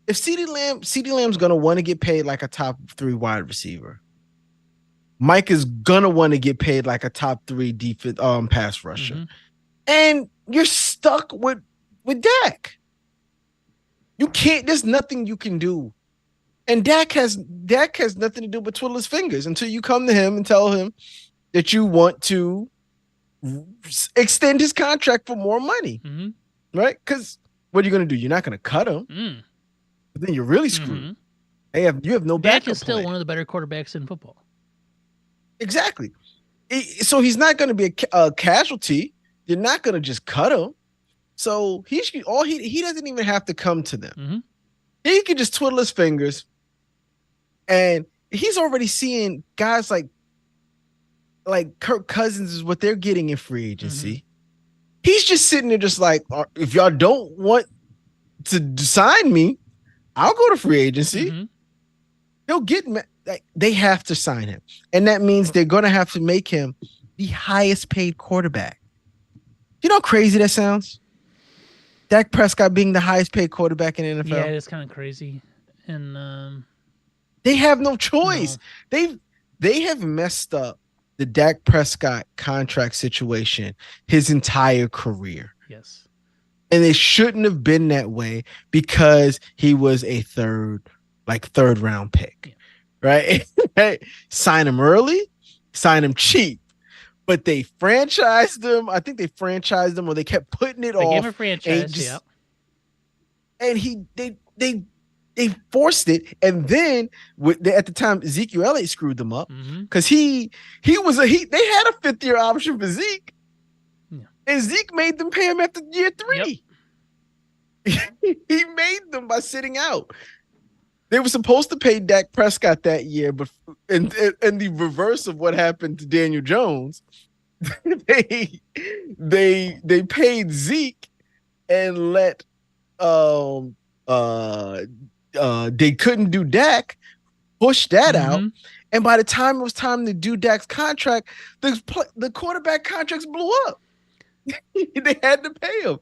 If CeeDee Lamb's gonna want to get paid like a top 3 wide receiver, Mike is gonna want to get paid like a top 3 defense pass rusher, mm-hmm. and you're stuck with Dak. You can't. There's nothing you can do, and Dak has nothing to do but twiddle his fingers until you come to him and tell him that you want to extend his contract for more money, mm-hmm. right? Because what are you gonna do? You're not gonna cut him. Mm. But then you're really screwed. Mm-hmm. You have no backup. Dak is still one of the better quarterbacks in football. Exactly. So he's not going to be a casualty. You're not going to just cut him. So he doesn't even have to come to them. Mm-hmm. He can just twiddle his fingers, and he's already seeing guys like Kirk Cousins is what they're getting in free agency. Mm-hmm. He's just sitting there, just like, if y'all don't want to sign me, I'll go to free agency. Mm-hmm. They'll get. They have to sign him, and that means they're going to have to make him the highest paid quarterback. You know how crazy that sounds? Dak Prescott being the highest paid quarterback in the NFL. Yeah, it's kind of crazy, and they have no choice. No. They have messed up the Dak Prescott contract situation his entire career. Yes, and it shouldn't have been that way because he was a third round pick. Yeah. Right? Sign him early, sign him cheap. But they franchised him. I think they franchised him, or they kept putting it off. They gave him a franchise, and they They forced it, and then at the time Ezekiel Elliott screwed them up Mm-hmm. because he was a he. They had a 5th-year option for Zeke, Yeah. and Zeke made them pay him after year Yep. 3. He made them by sitting out. They were supposed to pay Dak Prescott that year, but in the reverse of what happened to Daniel Jones, they they paid Zeke and let they couldn't do Dak, push that out. Mm-hmm. And by the time it was time to do Dak's contract, the quarterback contracts blew up. They had to pay him.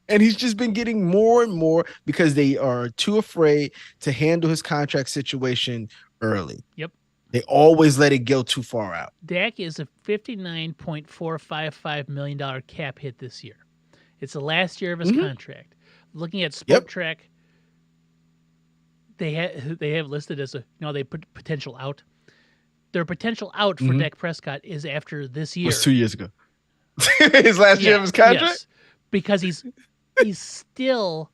And he's just been getting more and more because they are too afraid to handle his contract situation early. Yep. They always let it go too far out. Dak is a $59.455 million cap hit this year. It's the last year of his contract. Looking at Sport Track, they have listed as they put potential out. Their potential out for Dak Prescott is after this year. It was 2 years ago. His last year of his contract? Yes, because he's still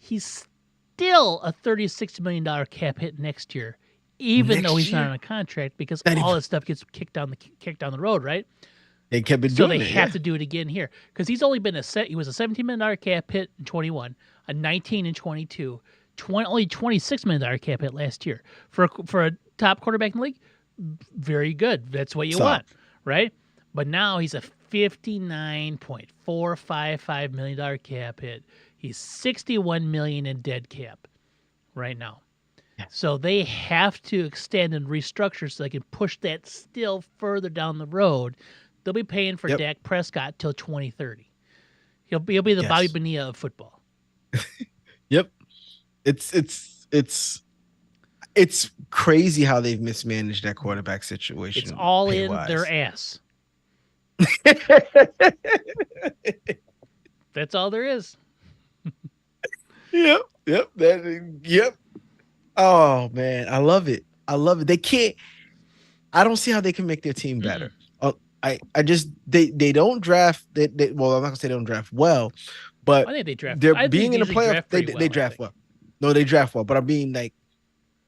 a $36 million cap hit next year, even though he's not on a contract, because all this stuff gets kicked down the road, right? They kept it so doing they it, have to do it again here because he's only been he was a $17 million cap hit in 21, a 19 and 22, only $26 million cap hit last year for a top quarterback in the league. Very good. That's what you want, right? But now he's a $59.455 million cap hit. He's $61 million in dead cap right now. Yeah. So they have to extend and restructure so they can push that still further down the road. They'll be paying for Dak Prescott till 2030. He'll be the Bobby Bonilla of football. Yep. It's crazy how they've mismanaged that quarterback situation. It's all in their ass. That's all there is. Yep. Oh man, I love it. They can't. I don't see how they can make their team better. I just they don't draft. Well, I'm not gonna say they don't draft well, but I think they draft. They're being in the playoff. They draft well. No, they draft well, but I mean, like,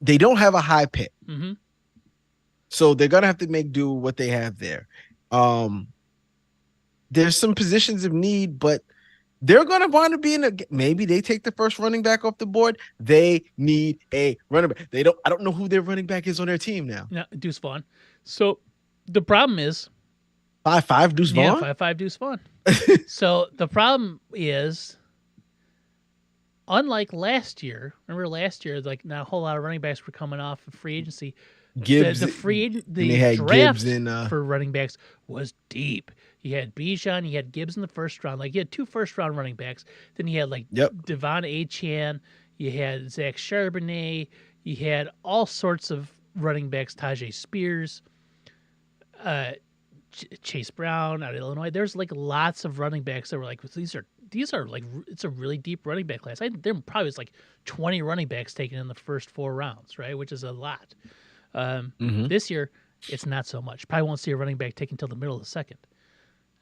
they don't have a high pick, so they're gonna have to make do with what they have there. There's some positions of need, but they're gonna want to be in a. Maybe they take the first running back off the board. They need a running back. I don't know who their running back is on their team now. No, Deuce Vaughn. So the problem is 5'5" Deuce Vaughn. Yeah, 5'5" Deuce Vaughn. So the problem is, unlike last year, remember last year, like not a whole lot of running backs were coming off of free agency. Gibbs, the draft for running backs was deep. You had Bijan, you had Gibbs in the first round. Like, you had 2 first-round running backs. Then you had, like, Devon Achane. You had Zach Charbonnet. You had all sorts of running backs, Tajay Spears, Chase Brown out of Illinois. There's, like, lots of running backs that were like, these are like, it's a really deep running back class. There probably was, like, 20 running backs taken in the first 4 rounds, right, which is a lot. This year, it's not so much. Probably won't see a running back taken until the middle of the second.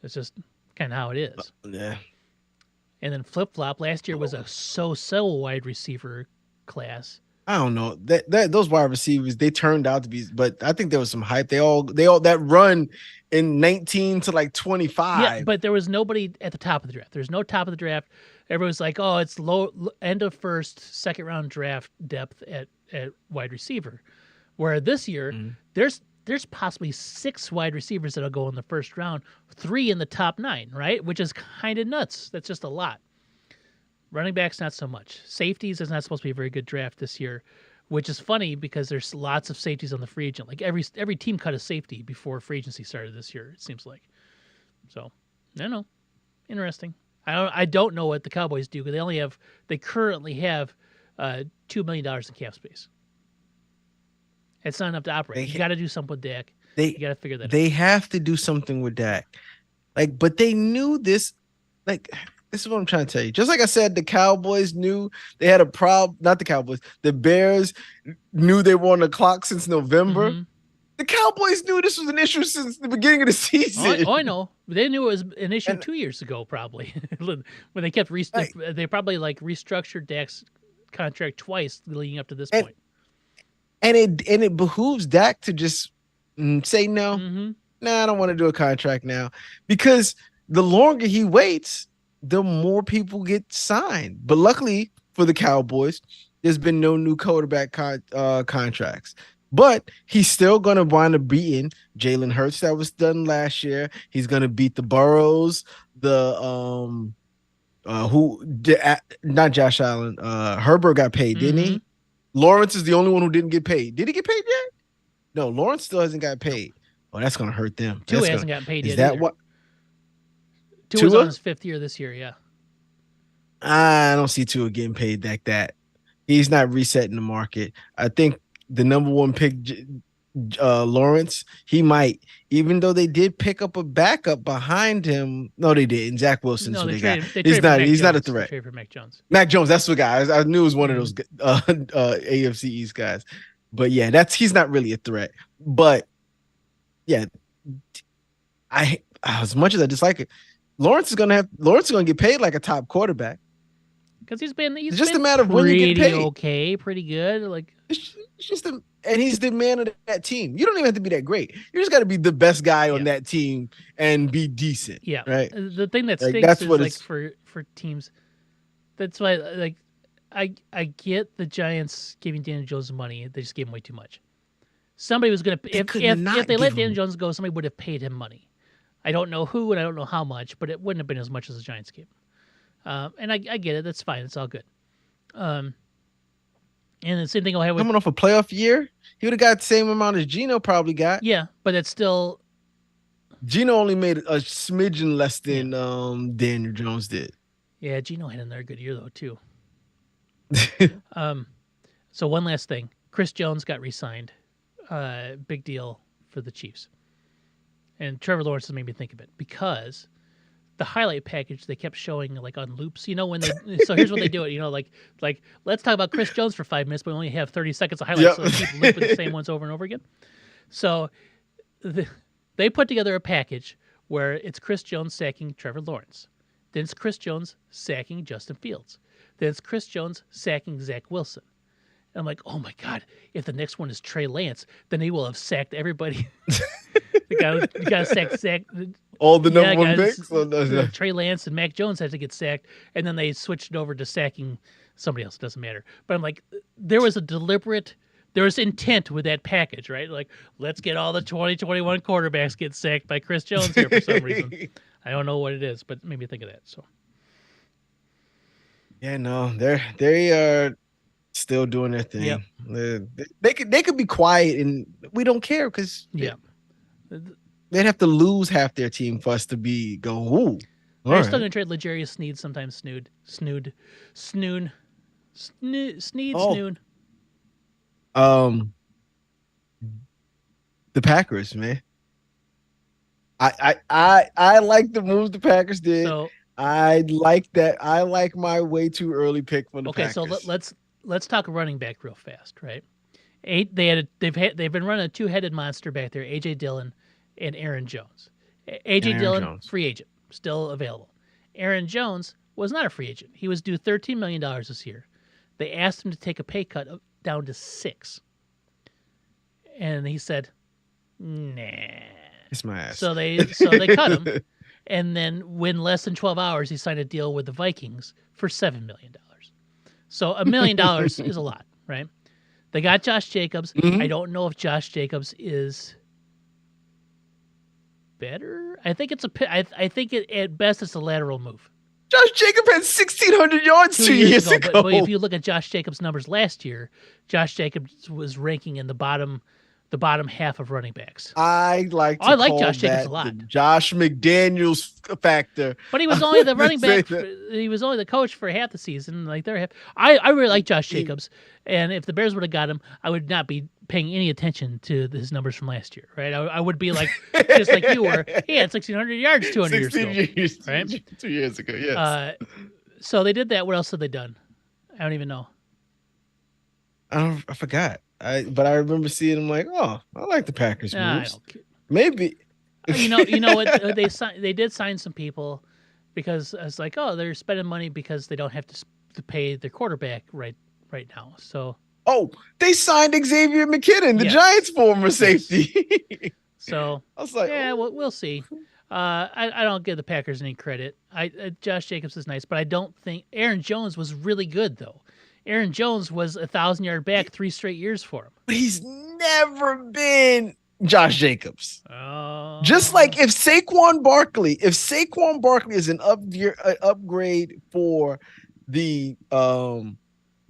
It's just kind of how it is. Yeah. And then flip-flop, last year was a so-so wide receiver class. I don't know. Those wide receivers, they turned out to be, but I think there was some hype. They all that run in 19 to like 25. Yeah, but there was nobody at the top of the draft. There's no top of the draft. Everyone's like, oh, it's low end of first, second round draft depth at wide receiver. Where this year, there's possibly 6 wide receivers that'll go in the first round, 3 in the top 9, right? Which is kind of nuts. That's just a lot. Running backs, not so much. Safeties is not supposed to be a very good draft this year, which is funny because there's lots of safeties on the free agent. Like, every team cut a safety before free agency started this year, it seems like. So, I don't know. Interesting. I don't know what the Cowboys do because they currently have $2 million in cap space. It's not enough to operate. You got to do something with Dak. You got to figure that out. They have to do something with Dak. Like, but they knew this. Like, this is what I'm trying to tell you. Just like I said, the Cowboys knew they had a problem. Not the Cowboys. The Bears knew they were on the clock since November. The Cowboys knew this was an issue since the beginning of the season. I know. They knew it was an issue 2 years ago, probably. When they kept they probably like restructured Dak's contract twice leading up to this and point. it behooves Dak to just say no. Mm-hmm. Nah, I don't want to do a contract now, because the longer he waits, the more people get signed. But luckily for the Cowboys, there's been no new quarterback contracts. But he's still going to wind up beating Jalen Hurts that was done last year. He's going to beat the Burrows, the not Josh Allen. Herbert got paid, didn't Mm-hmm. he? Lawrence is the only one who didn't get paid. Did he get paid yet? No, Lawrence still hasn't got paid. Oh, that's gonna hurt them. Tua hasn't gotten paid Is yet that either. what? Tua's on his 5th year this year, yeah. I don't see Tua getting paid like that. He's not resetting the market. I think the number one pick, Lawrence, he might, even though they did pick up a backup behind him. No, they didn't. Zach Wilson's No, who they traded, got. they traded He's not a They threat. traded for Mac Jones. Mac Jones, that's the guy. I knew it was one of those AFC East guys. But yeah, he's not really a threat. But yeah, I as much as I dislike it, Lawrence is gonna get paid like a top quarterback. Because he's just been a matter of when you get paid. Okay, pretty good. Like it's just and he's the man of that team. You don't even have to be that great. You just got to be the best guy on that team and be decent. Yeah, right. The thing that stinks is like for teams. That's why like I get the Giants giving Daniel Jones money. They just gave him way too much. Somebody was gonna if they let Daniel Jones go, somebody would have paid him money. I don't know who and I don't know how much, but it wouldn't have been as much as the Giants gave him. And I get it. That's fine. It's all good. And the same thing will have with coming off a playoff year. He would have got the same amount as Geno probably got. Yeah, but it's still. Geno only made a smidgen less than Daniel Jones did. Yeah, Geno had another good year though too. So one last thing, Chris Jones got re-signed. Big deal for the Chiefs. And Trevor Lawrence has made me think of it because the highlight package they kept showing like on loops. You know when they so here's what they do it. You know like let's talk about Chris Jones for 5 minutes, but we only have 30 seconds of highlights, so they keep looping the same ones over and over again. So they put together a package where it's Chris Jones sacking Trevor Lawrence, then it's Chris Jones sacking Justin Fields, then it's Chris Jones sacking Zach Wilson. And I'm like, oh my God, if the next one is Trey Lance, then he will have sacked everybody. the guy sacked all the number one picks. Trey Lance and Mac Jones had to get sacked, and then they switched it over to sacking somebody else. It doesn't matter. But I'm like, there was intent with that package, right? Like, let's get all the 2021 quarterbacks get sacked by Chris Jones here for some reason. I don't know what it is, but it made me think of that. So, yeah, no, they are still doing their thing. Yep. They could be quiet and we don't care because they'd have to lose half their team for us to go. Ooh, they're still gonna trade L'Jarius Sneed sometimes. Snoon. The Packers, man. I like the moves the Packers did. So, I like that. I like my way too early pick from the Packers. Okay, so let's talk running back real fast, right? They've been running a two-headed monster back there, AJ Dillon and Aaron Jones. AJ Dillon, free agent, still available. Aaron Jones was not a free agent. He was due $13 million this year. They asked him to take a pay cut down to $6 million. And he said, nah. It's my ass. So they cut him. And then within less than 12 hours, he signed a deal with the Vikings for $7 million. So $1 million is a lot, right? They got Josh Jacobs. Mm-hmm. I don't know if Josh Jacobs is better. I think at best it's a lateral move. Josh Jacobs had 1,600 yards 2 years ago. But if you look at Josh Jacobs' numbers last year, Josh Jacobs was ranking in the bottom half of running backs. I like Josh Jacobs a lot. The Josh McDaniels factor. But he was only the running back. He was only the coach for half the season. Like I really like Josh Jacobs, and if the Bears would have got him, I would not be paying any attention to his numbers from last year. Right? I would be like just like you were. He had 1,600 yards 200 years ago. Right? 2 years ago. Yes. So they did that. What else had they done? I don't even know. I forgot. But I remember seeing them like, oh, I like the Packers moves. Maybe. You know what? They did sign some people because it's like, oh, they're spending money because they don't have to pay their quarterback right right now. So Oh, they signed Xavier McKinnon, the Yes. Giants' former safety. so I was like, yeah, oh. we'll see. I don't give the Packers any credit. Josh Jacobs is nice, but I don't think Aaron Jones was really good though. Aaron Jones was 1,000-yard back 3 straight years for him. But he's never been Josh Jacobs. Just Oh, like if Saquon Barkley is an upgrade for the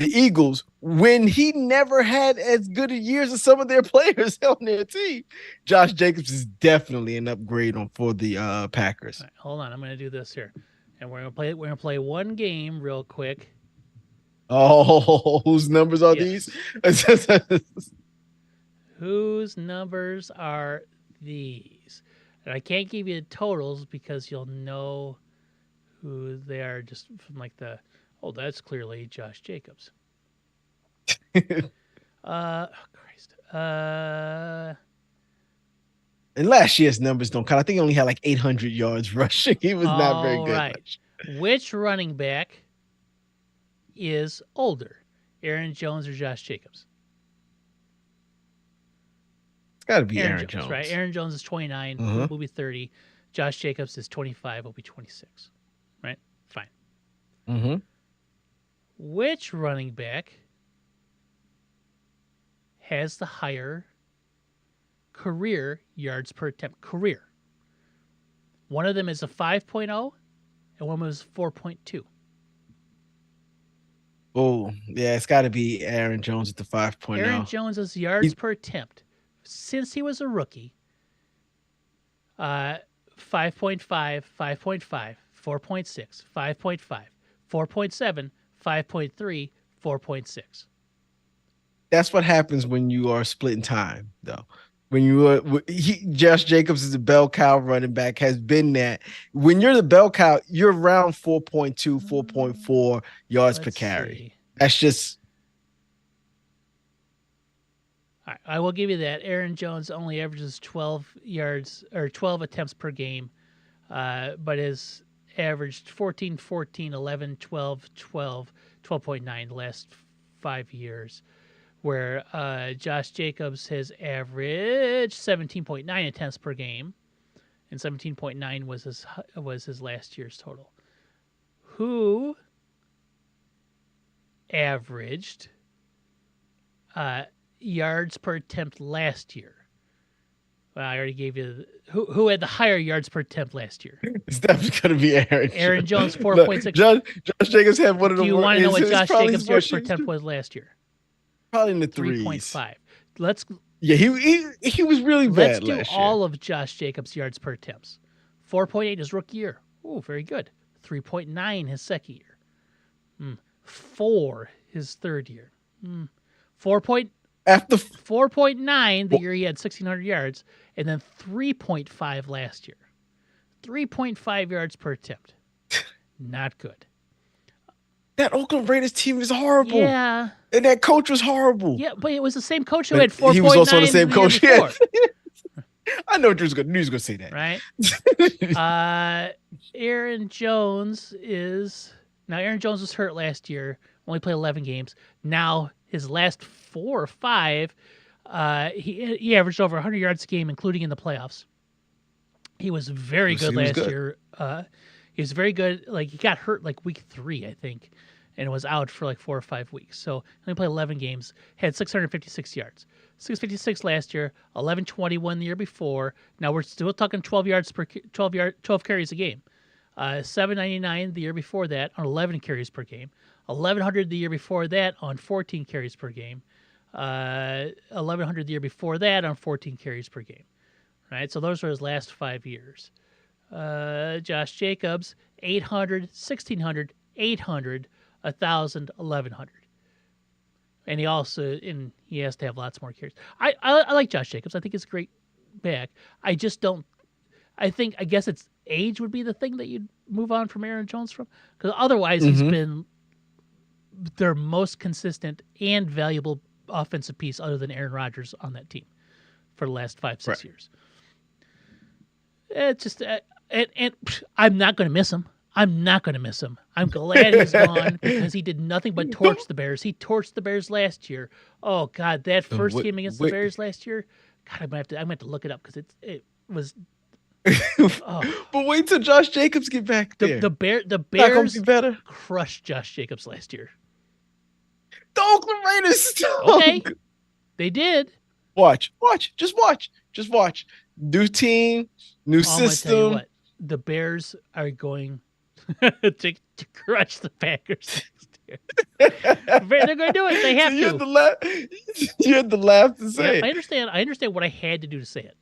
Eagles when he never had as good a years as some of their players on their team, Josh Jacobs is definitely an upgrade for the Packers. right, hold on, I'm going to do this here, and we're going to play one game real quick. Oh, whose numbers are Yes. these? Whose numbers are these? And I can't give you the totals because you'll know who they are just from like the. Oh, that's clearly Josh Jacobs. Oh Christ. And last year's numbers don't count. I think he only had like 800 yards rushing. He was not very good. Right. Which running back is older, Aaron Jones or Josh Jacobs? It's got to be Aaron Jones, right? Aaron Jones is 29, will be 30. Josh Jacobs is 25, will be 26. Right? Fine. Mm-hmm. Which running back has the higher career yards per attempt? Career. One of them is a 5.0 and one was 4.2. Oh, yeah, it's got to be Aaron Jones at the 5.0. Aaron Jones's yards per attempt since he was a rookie, 5.5, 5.5, 4.6, 5.5, 4.7, 5.3, 4.6. That's what happens when you are splitting time, though. When you are, Josh Jacobs is a bell cow running back, has been that. When you're the bell cow, you're around 4.2, 4.4 yards per carry. See. That's just. All right, I will give you that. Aaron Jones only averages 12 yards or 12 attempts per game, but has averaged 14, 14, 11, 12, 12, 12.9 the last 5 years. Where Josh Jacobs has averaged 17.9 attempts per game, and 17.9 was his last year's total. Who averaged yards per attempt last year? Well, I already gave you who had the higher yards per attempt last year. It's definitely going to be Aaron Jones 4.6. Josh Jacobs had one of the. Do you want to know what Josh Jacobs' yards per attempt was last year? Probably in the 3.5. Yeah, he was really bad last year. Let's do all of Josh Jacobs' yards per attempts. 4.8 his rookie year. Oh, very good. 3.9 his second year. 4 his third year. 4.9 the year he had 1,600 yards, and then 3.5 last year. 3.5 yards per attempt. Not good. That Oakland Raiders team is horrible. Yeah. And that coach was horrible. Yeah, but it was the same coach who had 4.9. He was also the same coach. Yeah. I know he was going to say that. Right? Aaron Jones was hurt last year. Only played 11 games. Now, his last 4 or 5, he averaged over 100 yards a game, including in the playoffs. He was very good last year. He was very good. Like, he got hurt like week 3, I think, and was out for like 4 or 5 weeks. So he played 11 games, had 656 yards. 656 last year, 1121 the year before. Now we're still talking 12 carries a game. 799 the year before that on 11 carries per game. 1100 the year before that on 14 carries per game. 1100 the year before that on 14 carries per game. Right? So those were his last 5 years. Josh Jacobs, 800, 1,600, 800, 1,000, 1,100. And he has to have lots more carries. I like Josh Jacobs. I think he's a great back. I guess it's age would be the thing that you'd move on from Aaron Jones from. Because otherwise he's been their most consistent and valuable offensive piece other than Aaron Rodgers on that team for the last 5-6 years. It's just, and I'm not going to miss him. I'm not going to miss him. I'm glad he's gone because he did nothing but torch the Bears. He torched the Bears last year. Oh God, that first game against the Bears last year. God, I'm gonna have to look it up because it was. Oh. But wait till Josh Jacobs get back there. The Bears better. Crushed Josh Jacobs last year. The Oakland Raiders stunk. Okay, they did. Watch, just watch. New team, new system. Tell you what, the Bears are going to crush the Packers. They're going to do it. They have to. You had to laugh to say it. I understand what I had to do to say it.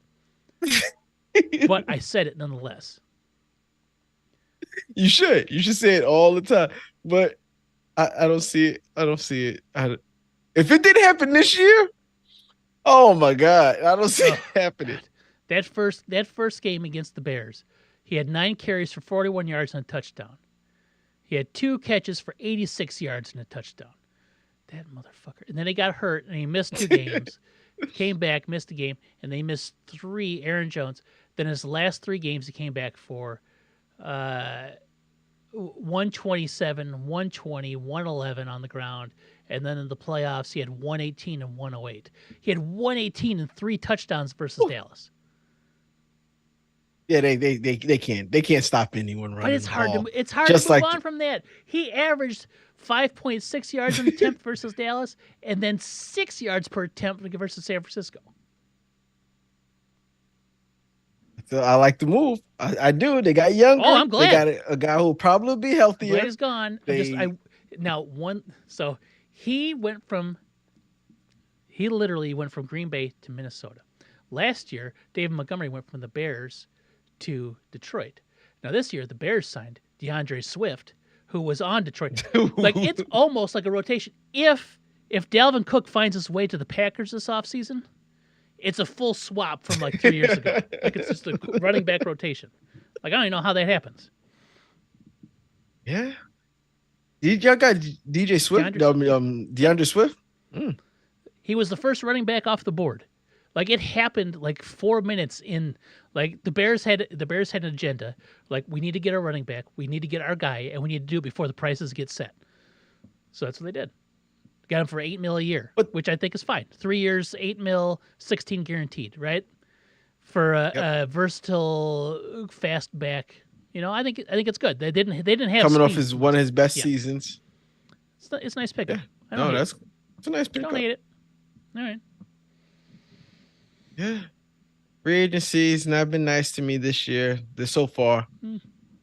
But I said it nonetheless. You should say it all the time. But I don't see it. If it didn't happen this year, oh my God, I don't see it happening. That first game against the Bears, he had 9 carries for 41 yards and a touchdown. He had 2 catches for 86 yards and a touchdown. That motherfucker. And then he got hurt and he missed 2 games. Came back, missed a game, and they missed 3. Aaron Jones. Then his last 3 games, he came back for 127, 120, 111 on the ground. And then in the playoffs, he had 118 and 108. He had 118 and 3 touchdowns versus Dallas. Yeah, they can't stop anyone running. But it's hard to move on from that. He averaged 5.6 yards an attempt versus Dallas, and then 6 yards per attempt versus San Francisco. So I like the move. I do. They got younger. Oh, I'm glad. They got a guy who will probably be healthier. Glad he's gone. So he literally went from Green Bay to Minnesota. Last year, David Montgomery went from the Bears to Detroit. Now this year, the Bears signed DeAndre Swift, who was on Detroit. Like, it's almost like a rotation. If Dalvin Cook finds his way to the Packers this offseason, it's a full swap from like 3 years ago. Like, it's just a running back rotation. Like, I don't even know how that happens. Yeah. Y'all got DJ Swift, DeAndre Swift? Mm. He was the first running back off the board. Like, it happened like 4 minutes in. Like, the Bears had an agenda. Like, we need to get our running back, we need to get our guy, and we need to do it before the prices get set. So that's what they did. Got him for $8 million a year, which I think is fine. 3 years, $8 million, 16 guaranteed, right? For a versatile, fast back. You know, I think it's good. They didn't have coming off one of his best seasons. It's a nice pickup. Yeah. It's a nice pickup. I don't hate it. All right. Yeah. Free agency's not been nice to me this year. So far.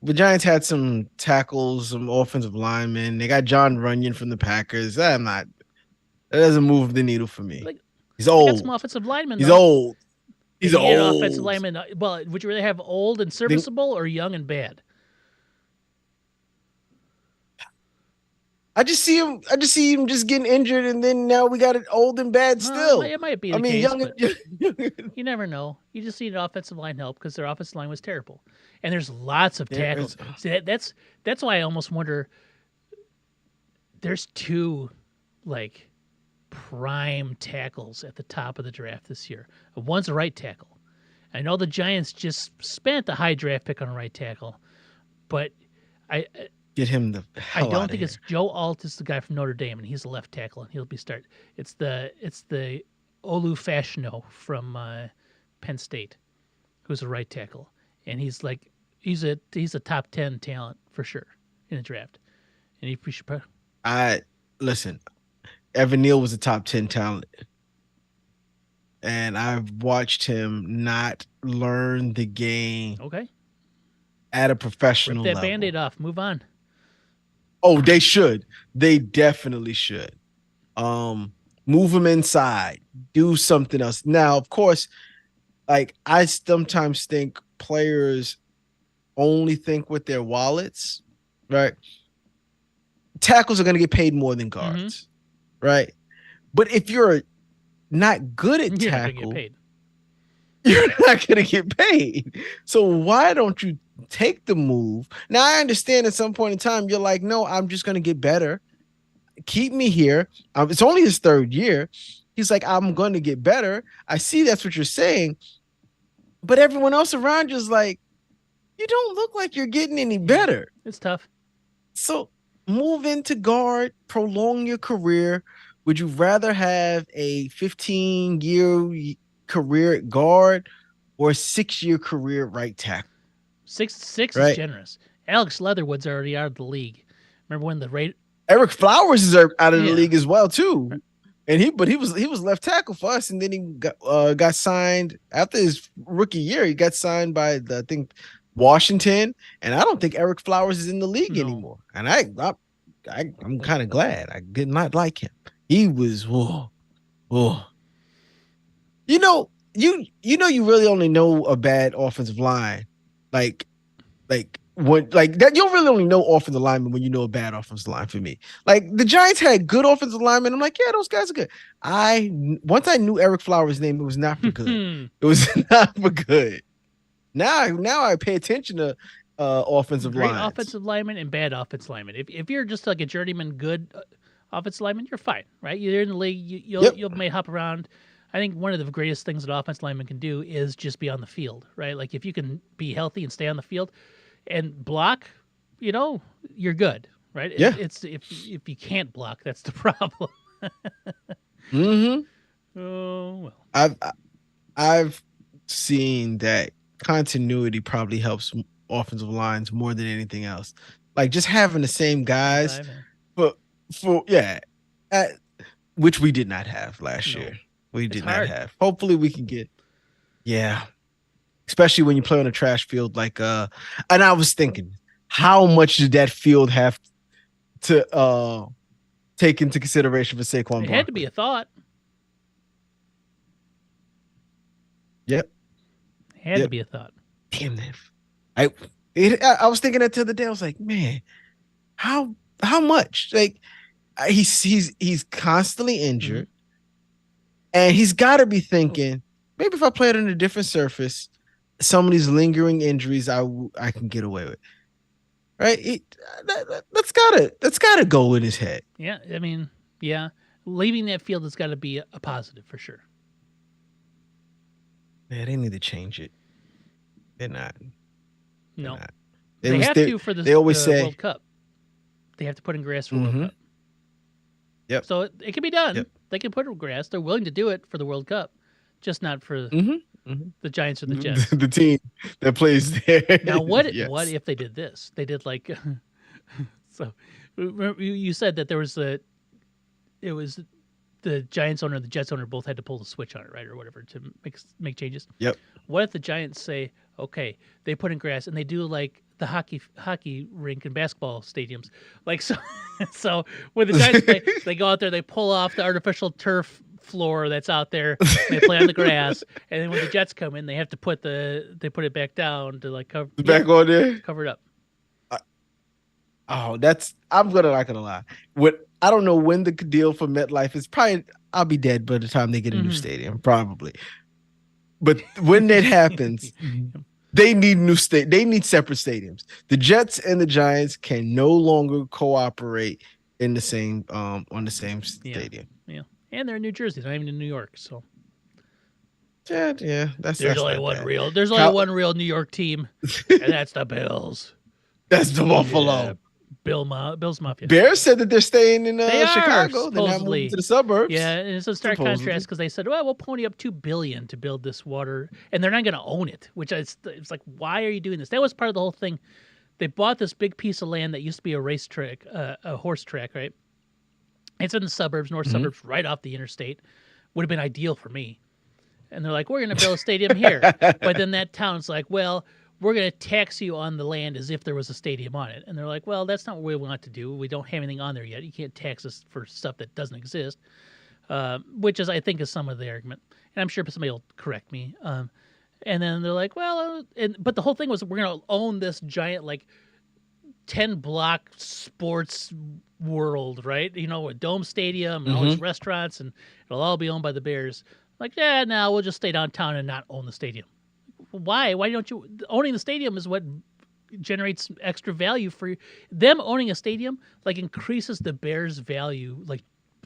The Giants had some tackles, some offensive linemen. They got John Runyon from the Packers. That doesn't move the needle for me. He's old. They got some offensive linemen. He's old. He's old. Offensive lineman. Well, would you rather have old and serviceable or young and bad? I just see him just getting injured, and then now we got it old and bad still. It might be the case, young you never know. You just need an offensive line help because their offensive line was terrible, and there's lots of tackles. See, that's why I almost wonder. There's 2 like prime tackles at the top of the draft this year. One's a right tackle. I know the Giants just spent a high draft pick on a right tackle, but get him the hell I don't think here. It's Joe Alt is the guy from Notre Dame, and he's a left tackle, and he'll be start. It's the Olu Fashanu from Penn State, who's a right tackle, and he's a top 10 talent for sure in the draft, and he should. Listen, Evan Neal was a top 10 talent, and I've watched him not learn the game. Okay. At a professional level. Rip that level. Band-Aid off. Move on. Oh, they should. They definitely should. Move them inside. Do something else. Now, of course, like, I sometimes think players only think with their wallets, right? Tackles are going to get paid more than guards, right? But if you're not good at tackle, you're not going to get paid. So why don't you take the move? Now, I understand at some point in time, you're like, no, I'm just going to get better. Keep me here. It's only his 3rd year. He's like, I'm going to get better. I see that's what you're saying. But everyone else around you is like, you don't look like you're getting any Yeah, better. it's tough. So move into guard, prolong your career. Would you rather have a 15-year career at guard or a 6-year career at right tackle? Six is Right. generous. Alex Leatherwood's already out of the league. Remember when the rate? Eric Flowers is out of the Yeah, league as well too, and he was left tackle for us, and then he got signed after his rookie year. He got signed by I think Washington, and I don't think Eric Flowers is in the league no, anymore. And I'm kind of glad. I did not like him. He was whoa, whoa. You really only know a bad offensive line, like when like that. You don't really only know offensive linemen when you know a bad offensive line. For me, like the Giants had good offensive linemen. I'm like, yeah, those guys are good. Once I knew Eric Flowers' name, it was not for good. It was not for good. Now I pay attention to offensive great lines. offensive lineman and bad offensive lineman. If you're just like a journeyman good offensive lineman, you're fine, right? You're in the league. Yep. You'll may hop around. I think one of the greatest things that offensive lineman can do is just be on the field, right? Like if you can be healthy and stay on the field and block, you're good, right? Yeah. It's if you can't block, that's the problem. Mm-hmm. Oh well. I've seen that continuity probably helps offensive lines more than anything else. Like just having the same Same guys time, yeah. for yeah, uh, which we did not have last No, year. We it's did not hard. have. Hopefully we can get yeah, especially when you play on a trash field like and I was thinking how much did that field have to take into consideration for Saquon It had to be Barkley? a thought. Yep. It had to Yep. be a thought. Damn that. I I was thinking that the other day. I was like, man, how much? Like he's constantly Mm-hmm. injured, and he's got to be thinking maybe if I play it on a different surface, some of these lingering injuries I can get away with. Right? That's gotta go in his head. Yeah, I mean, yeah, leaving that field has got to be a positive for sure. Man, they need to change it. They're not. They're No, not. They they was have they, to for they always the say, World Cup. They have to put in grass for World mm-hmm, Cup. yep, So it can be done. yep, They can put in grass. They're willing to do it for the World Cup, just not for mm-hmm, mm-hmm. the Giants or the Jets. The team that plays there. Now, what Yes. if they did this? They did like so. You said that there was it was the Giants owner and the Jets owner both had to pull the switch on it, right, or whatever, to make changes. Yep. What if the Giants say, okay, they put in grass and they do like the hockey rink and basketball stadiums, like so. So when the Giants play, they go out there, they pull off the artificial turf floor that's out there, and they play on the grass, and then when the Jets come in, they have to put it back down to like cover Back on there. cover it up. Oh, I'm not gonna lie. I don't know when the deal for MetLife is. Probably I'll be dead by the time they get a new Mhm. stadium, probably. But when that happens, they need they need separate stadiums. The Jets and the Giants can no longer cooperate in the same on the same stadium. Yeah, and they're in New Jersey, not even in New York. So Yeah, that's there's only not one bad. real. There's only one real New York team, and that's the Bills. That's the Buffalo. Yeah, Bills Mafia. Bears said that they're staying in They are, Chicago. They're not supposedly. moving to the suburbs. Yeah, and it's a stark Supposedly. contrast because they said, "Well, we'll pony up $2 billion to build this water, and they're not going to own it." Which it's like, why are you doing this? That was part of the whole thing. They bought this big piece of land that used to be a racetrack, a horse track, right? It's in the suburbs, north suburbs, right off the interstate. Would have been ideal for me. And they're like, we're going to build a stadium here. But then that town's like, well, we're going to tax you on the land as if there was a stadium on it. And they're like, well, that's not what we want to do. We don't have anything on there yet. You can't tax us for stuff that doesn't exist, which is, I think, is some of the argument. And I'm sure somebody will correct me. And then they're like, well, but the whole thing was we're going to own this giant, like, 10-block sports world, right? A dome stadium and all these restaurants, and it'll all be owned by the Bears. Like, yeah, no, we'll just stay downtown and not own the stadium. Why? Why don't you? Owning the stadium is what generates extra value for you. Them owning a stadium, like, increases the Bears' value, like,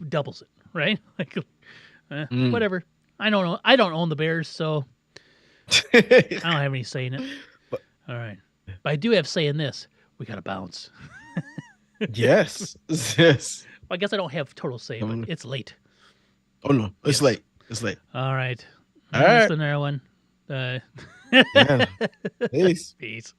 doubles it, right? Like, whatever. I don't own the Bears, so I don't have any say in it. All right. But I do have say in this. We gotta bounce. Yes. Yes. Well, I guess I don't have total say, but it's late. Oh no, it's Yes. late. It's late. All right. All That's right. another one. Yeah. Peace. Peace.